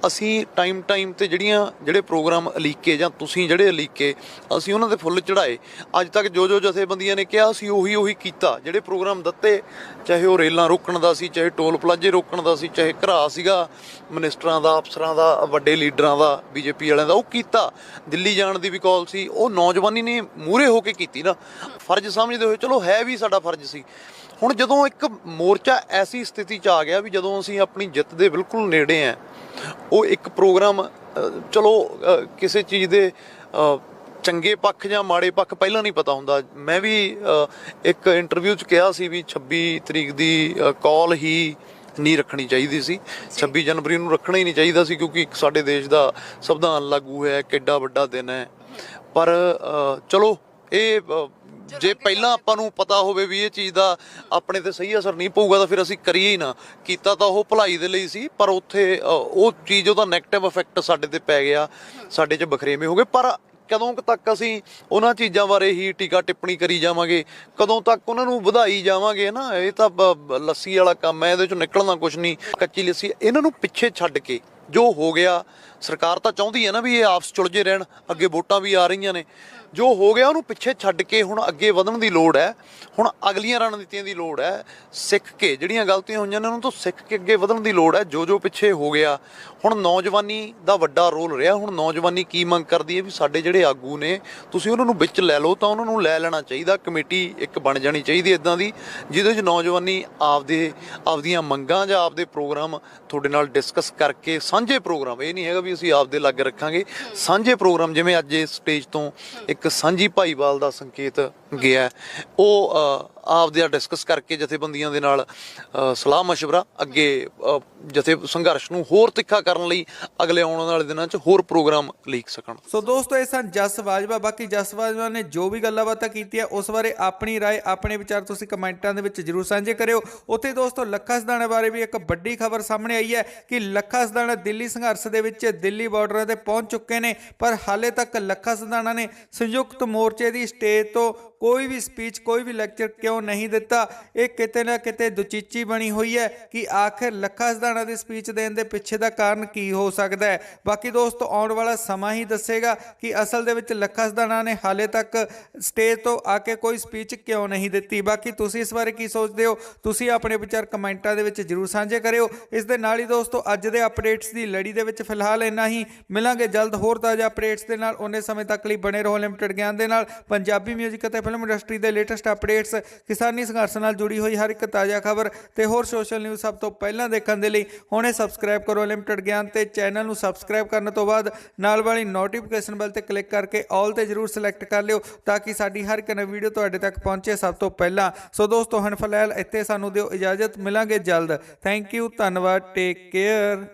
ਅਸੀਂ ਟਾਈਮ ਤੇ ਜਿਹੜੇ ਪ੍ਰੋਗਰਾਮ ਅਲੀਕੇ ਜਾਂ ਤੁਸੀਂ ਜਿਹੜੇ ਅਲੀਕੇ ਅਸੀਂ ਉਹਨਾਂ ਦੇ ਫੁੱਲ ਚੜਾਏ। ਅੱਜ ਤੱਕ ਜੋ ਜਥੇਬੰਦੀਆਂ ਨੇ ਕਿਹਾ ਅਸੀਂ ਉਹੀ ਕੀਤਾ। ਜਿਹੜੇ ਪ੍ਰੋਗਰਾਮ ਦਿੱਤੇ, ਚਾਹੇ ਉਹ ਰੇਲਾਂ ਰੋਕਣ ਦਾ ਸੀ, ਚਾਹੇ ਟੋਲ ਪਲਾਜ਼ੇ ਰੋਕਣ ਦਾ ਸੀ, ਚਾਹੇ ਘਰਾ ਸੀਗਾ ਮਿਨਿਸਟਰਾਂ ਦਾ, ਅਫਸਰਾਂ ਦਾ, ਵੱਡੇ ਲੀਡਰਾਂ ਦਾ, ਬੀਜੇਪੀ ਵਾਲਿਆਂ ਦਾ, ਉਹ ਕੀਤਾ। ਦਿੱਲੀ ਜਾਣ ਦੀ ਵੀ ਕਾਲ ਸੀ, ਉਹ ਨੌਜਵਾਨੀ ਨੇ ਮੂਹਰੇ ਹੋ ਕੇ ਕੀਤੀ ਨਾ, ਫਰਜ਼ ਸਮਝਦੇ ਹੋਏ। ਚਲੋ ਹੈ ਵੀ ਸਾਡਾ ਫਰਜ਼ ਸੀ। ਹੁਣ ਜਦੋਂ ਇੱਕ ਮੋਰਚਾ ਐਸੀ ਸਥਿਤੀ 'ਚ ਆ ਗਿਆ ਵੀ ਜਦੋਂ ਅਸੀਂ ਆਪਣੀ ਜਿੱਤ ਦੇ ਬਿਲਕੁਲ ਨੇੜੇ ਆ, ਉਹ ਇੱਕ ਪ੍ਰੋਗਰਾਮ ਚਲੋ ਕਿਸੇ ਚੀਜ਼ ਦੇ ਚੰਗੇ ਪੱਖ ਜਾਂ ਮਾੜੇ ਪੱਖ ਪਹਿਲਾਂ ਨਹੀਂ ਪਤਾ ਹੁੰਦਾ। ਮੈਂ ਵੀ ਇੱਕ ਇੰਟਰਵਿਊ 'ਚ ਕਿਹਾ ਸੀ ਵੀ 26 ਤਰੀਕ ਦੀ ਕਾਲ ਹੀ ਨਹੀਂ ਰੱਖਣੀ ਚਾਹੀਦੀ ਸੀ, 26 ਜਨਵਰੀ ਨੂੰ ਰੱਖਣਾ ਹੀ ਨਹੀਂ ਚਾਹੀਦਾ ਸੀ, ਕਿਉਂਕਿ ਸਾਡੇ ਦੇਸ਼ ਦਾ ਸੰਵਿਧਾਨ ਲਾਗੂ ਹੋਇਆ, ਕਿੱਡਾ ਵੱਡਾ ਦਿਨ ਹੈ। ਪਰ ਚਲੋ ਇਹ ਜੇ ਪਹਿਲਾਂ ਆਪਾਂ ਨੂੰ ਪਤਾ ਹੋਵੇ ਵੀ ਇਹ ਚੀਜ਼ ਦਾ ਆਪਣੇ ਤੇ ਸਹੀ ਅਸਰ ਨਹੀਂ ਪਊਗਾ ਤਾਂ ਫਿਰ ਅਸੀਂ ਕਰੀਏ ਹੀ ਨਾ। ਕੀਤਾ ਤਾਂ ਉਹ ਭਲਾਈ ਦੇ ਲਈ ਸੀ, ਪਰ ਉੱਥੇ ਉਹ ਚੀਜ਼, ਉਹਦਾ ਨੈਗੇਟਿਵ ਇਫੈਕਟ ਸਾਡੇ ਤੇ ਪੈ ਗਿਆ, ਸਾਡੇ 'ਚ ਬਖਰੇਵੇਂ ਹੋ ਗਏ। ਪਰ ਕਦੋਂ ਤੱਕ ਅਸੀਂ ਉਹਨਾਂ ਚੀਜ਼ਾਂ ਬਾਰੇ ਹੀ ਟੀਕਾ ਟਿੱਪਣੀ ਕਰੀ ਜਾਵਾਂਗੇ, ਕਦੋਂ ਤੱਕ ਉਹਨਾਂ ਨੂੰ ਵਧਾਈ ਜਾਵਾਂਗੇ ਨਾ। ਇਹ ਤਾਂ ਲੱਸੀ ਵਾਲਾ ਕੰਮ ਹੈ, ਇਹਦੇ 'ਚੋਂ ਨਿਕਲਣਾ ਕੁਛ ਨਹੀਂ, ਕੱਚੀ ਲੱਸੀ। ਇਹਨਾਂ ਨੂੰ ਪਿੱਛੇ ਛੱਡ ਕੇ ਜੋ ਹੋ ਗਿਆ, ਸਰਕਾਰ ਤਾਂ ਚਾਹੁੰਦੀ ਹੈ ਨਾ ਵੀ ਇਹ ਆਪਸ ਚੁਲਝੇ ਰਹਿਣ, ਅੱਗੇ ਵੋਟਾਂ ਵੀ ਆ ਰਹੀਆਂ ਨੇ, ਜੋ ਹੋ ਗਿਆ ਉਹਨੂੰ ਪਿੱਛੇ ਛੱਡ ਕੇ ਹੁਣ ਅੱਗੇ ਵਧਣ ਦੀ ਲੋੜ ਹੈ। ਹੁਣ ਅਗਲੀਆਂ ਰਣਨੀਤੀਆਂ ਦੀ ਲੋੜ ਹੈ, ਸਿੱਖ ਕੇ ਜਿਹੜੀਆਂ ਗਲਤੀਆਂ ਹੋਈਆਂ ਨੇ ਉਹਨਾਂ ਤੋਂ ਸਿੱਖ ਕੇ ਅੱਗੇ ਵਧਣ ਦੀ ਲੋੜ ਹੈ। ਜੋ ਪਿੱਛੇ ਹੋ ਗਿਆ, ਹੁਣ ਨੌਜਵਾਨੀ ਦਾ ਵੱਡਾ ਰੋਲ ਰਿਹਾ। ਹੁਣ ਨੌਜਵਾਨੀ ਕੀ ਮੰਗ ਕਰਦੀ ਹੈ ਵੀ ਸਾਡੇ ਜਿਹੜੇ ਆਗੂ ਨੇ, ਤੁਸੀਂ ਉਹਨਾਂ ਨੂੰ ਵਿੱਚ ਲੈ ਲਓ, ਤਾਂ ਉਹਨਾਂ ਨੂੰ ਲੈ ਲੈਣਾ ਚਾਹੀਦਾ। ਕਮੇਟੀ ਇੱਕ ਬਣ ਜਾਣੀ ਚਾਹੀਦੀ ਇੱਦਾਂ ਦੀ, ਜਿਹਦੇ 'ਚ ਨੌਜਵਾਨੀ ਆਪਦੀਆਂ ਮੰਗਾਂ ਜਾਂ ਆਪਦੇ ਪ੍ਰੋਗਰਾਮ ਤੁਹਾਡੇ ਨਾਲ ਡਿਸਕਸ ਕਰਕੇ, ਸਾਂਝੇ ਪ੍ਰੋਗਰਾਮ, ਇਹ ਨਹੀਂ ਹੈਗਾ ਵੀ ਅਸੀਂ ਆਪਦੇ ਲੱਗ ਰੱਖਾਂਗੇ, ਸਾਂਝੇ ਪ੍ਰੋਗਰਾਮ, ਜਿਵੇਂ ਅੱਜ ਇਸ ਸਟੇਜ ਤੋਂ ਇੱਕ ਸਾਂਝੀ ਭਾਈਵਾਲ ਦਾ ਸੰਕੇਤ ਗਿਆ, ਉਹ ਆਪਦੇ ਡਿਸਕਸ ਕਰਕੇ ਜਥੇਬੰਦੀਆਂ ਦੇ ਨਾਲ ਸਲਾਹ ਮਸ਼ਵਰਾ ਅੱਗੇ ਸੰਘਰਸ਼ ਨੂੰ ਹੋਰ ਤਿੱਖਾ ਕਰਨ ਲਈ ਅਗਲੇ ਆਉਣ ਵਾਲੇ ਦਿਨਾਂ 'ਚ ਹੋਰ ਪ੍ਰੋਗਰਾਮ ਲੀਕ ਸਕਣ। ਸੋ ਦੋਸਤੋ, ਇਹ ਸਨ ਜਸ ਬਾਜਵਾ। ਬਾਕੀ ਜਸ ਬਾਜਵਾ ਨੇ ਜੋ ਵੀ ਗੱਲਾਂ ਬਾਤਾਂ ਕੀਤੀਆਂ ਉਸ ਬਾਰੇ ਆਪਣੀ ਰਾਏ, ਆਪਣੇ ਵਿਚਾਰ ਤੁਸੀਂ ਕਮੈਂਟਾਂ ਦੇ ਵਿੱਚ ਜ਼ਰੂਰ ਸਾਂਝੇ ਕਰਿਓ। ਉੱਥੇ ਦੋਸਤੋ ਲੱਖਾ ਸਿਧਾਣਾ ਬਾਰੇ ਵੀ ਇੱਕ ਵੱਡੀ ਖਬਰ ਸਾਹਮਣੇ ਆਈ ਹੈ ਕਿ ਲੱਖਾ ਸਿਧਾਣਾ ਦਿੱਲੀ ਸੰਘਰਸ਼ ਦੇ ਵਿੱਚ ਦਿੱਲੀ ਬਾਰਡਰਾਂ ਤੇ ਪਹੁੰਚ ਚੁੱਕੇ ਨੇ, ਪਰ ਹਾਲੇ ਤੱਕ ਲੱਖਾ ਸਿਧਾਣਾ ਨੇ ਸੰਯੁਕਤ ਮੋਰਚੇ ਦੀ ਸਟੇਜ ਤੋਂ ਕੋਈ ਵੀ ਸਪੀਚ, ਕੋਈ ਵੀ ਲੈਕਚਰ ਕਿਉਂ ਨਹੀਂ ਦਿੱਤਾ। ਇਹ ਕਿਤੇ ਨਾ ਕਿਤੇ ਦੁਚੀਚੀ ਬਣੀ ਹੋਈ ਹੈ ਕਿ ਆਖਿਰ ਲੱਖਾ ਸਿਧਾਣਾ ਦੀ ਸਪੀਚ ਦੇਣ ਦੇ ਪਿੱਛੇ ਦਾ ਕਾਰਨ ਕੀ ਹੋ ਸਕਦਾ ਹੈ। ਬਾਕੀ ਦੋਸਤੋ, ਆਉਣ ਵਾਲਾ ਸਮਾਂ ਹੀ ਦੱਸੇਗਾ ਕਿ ਅਸਲ ਦੇ ਵਿੱਚ ਲੱਖਾ ਸਿਧਾਣਾ ਨੇ ਹਾਲੇ ਤੱਕ ਸਟੇਜ ਤੋਂ ਆ ਕੇ ਕੋਈ ਸਪੀਚ ਕਿਉਂ ਨਹੀਂ ਦਿੱਤੀ। ਬਾਕੀ ਤੁਸੀਂ ਇਸ ਬਾਰੇ ਕੀ ਸੋਚਦੇ ਹੋ, ਤੁਸੀਂ ਆਪਣੇ ਵਿਚਾਰ ਕਮੈਂਟਾਂ ਦੇ ਵਿੱਚ ਜ਼ਰੂਰ ਸਾਂਝੇ ਕਰਿਓ। ਇਸ ਦੇ ਨਾਲ ਹੀ ਦੋਸਤੋ, ਅੱਜ ਦੇ ਅਪਡੇਟਸ ਦੀ ਲੜੀ ਦੇ ਵਿੱਚ ਫਿਲਹਾਲ ਇੰਨਾ ਹੀ। ਮਿਲਾਂਗੇ ਜਲਦ ਹੋਰ ਤਾਜ਼ਾ ਅਪਡੇਟਸ ਦੇ ਨਾਲ। ਉਹਨੇ ਸਮੇਂ ਤੱਕ ਲਈ ਬਣੇ ਰਹੋ ਲਿਮਟਿਡ ਗਿਆਨ ਦੇ ਨਾਲ। ਪੰਜਾਬੀ ਮਿਊਜ਼ਿਕ ਅਤੇ ਫਿਲਮ ਇੰਡਸਟਰੀ ਦੇ ਲੇਟੈਸਟ ਅਪਡੇਟਸ, ਕਿਸਾਨੀ ਸੰਘਰਸ਼ ਨਾਲ ਜੁੜੀ ਹੋਈ ਹਰ ਇੱਕ ਤਾਜ਼ਾ ਖਬਰ ਤੇ ਹੋਰ ਸੋਸ਼ਲ ਨਿਊਜ਼ ਸਭ ਤੋਂ ਪਹਿਲਾਂ ਦੇਖਣ ਦੇ ਲਈ ਹੁਣੇ ਸਬਸਕ੍ਰਾਈਬ ਕਰੋ ਲਿਮਟਿਡ ਗਿਆਨ ਤੇ ਚੈਨਲ ਨੂੰ ਸਬਸਕ੍ਰਾਈਬ ਕਰਨ ਤੋਂ ਬਾਅਦ ਨਾਲ ਵਾਲੀ ਨੋਟੀਫਿਕੇਸ਼ਨ ਬੈਲ ਤੇ ਕਲਿੱਕ ਕਰਕੇ ਆਲ ਤੇ ਜ਼ਰੂਰ ਸਿਲੈਕਟ ਕਰ ਲਿਓ ਤਾਂ ਕਿ ਸਾਡੀ ਹਰ ਇੱਕ ਨਵੀਂ ਵੀਡੀਓ ਤੁਹਾਡੇ ਤੱਕ ਪਹੁੰਚੇ ਸਭ ਤੋਂ ਪਹਿਲਾਂ। ਸੋ ਦੋਸਤੋ, ਹੁਣ ਫਿਲਹਾਲ ਇੱਥੇ ਸਾਨੂੰ ਦਿਓ ਇਜਾਜ਼ਤ। ਮਿਲਾਂਗੇ ਜਲਦ। ਥੈਂਕ ਯੂ, ਧੰਨਵਾਦ, ਟੇਕ ਕੇਅਰ।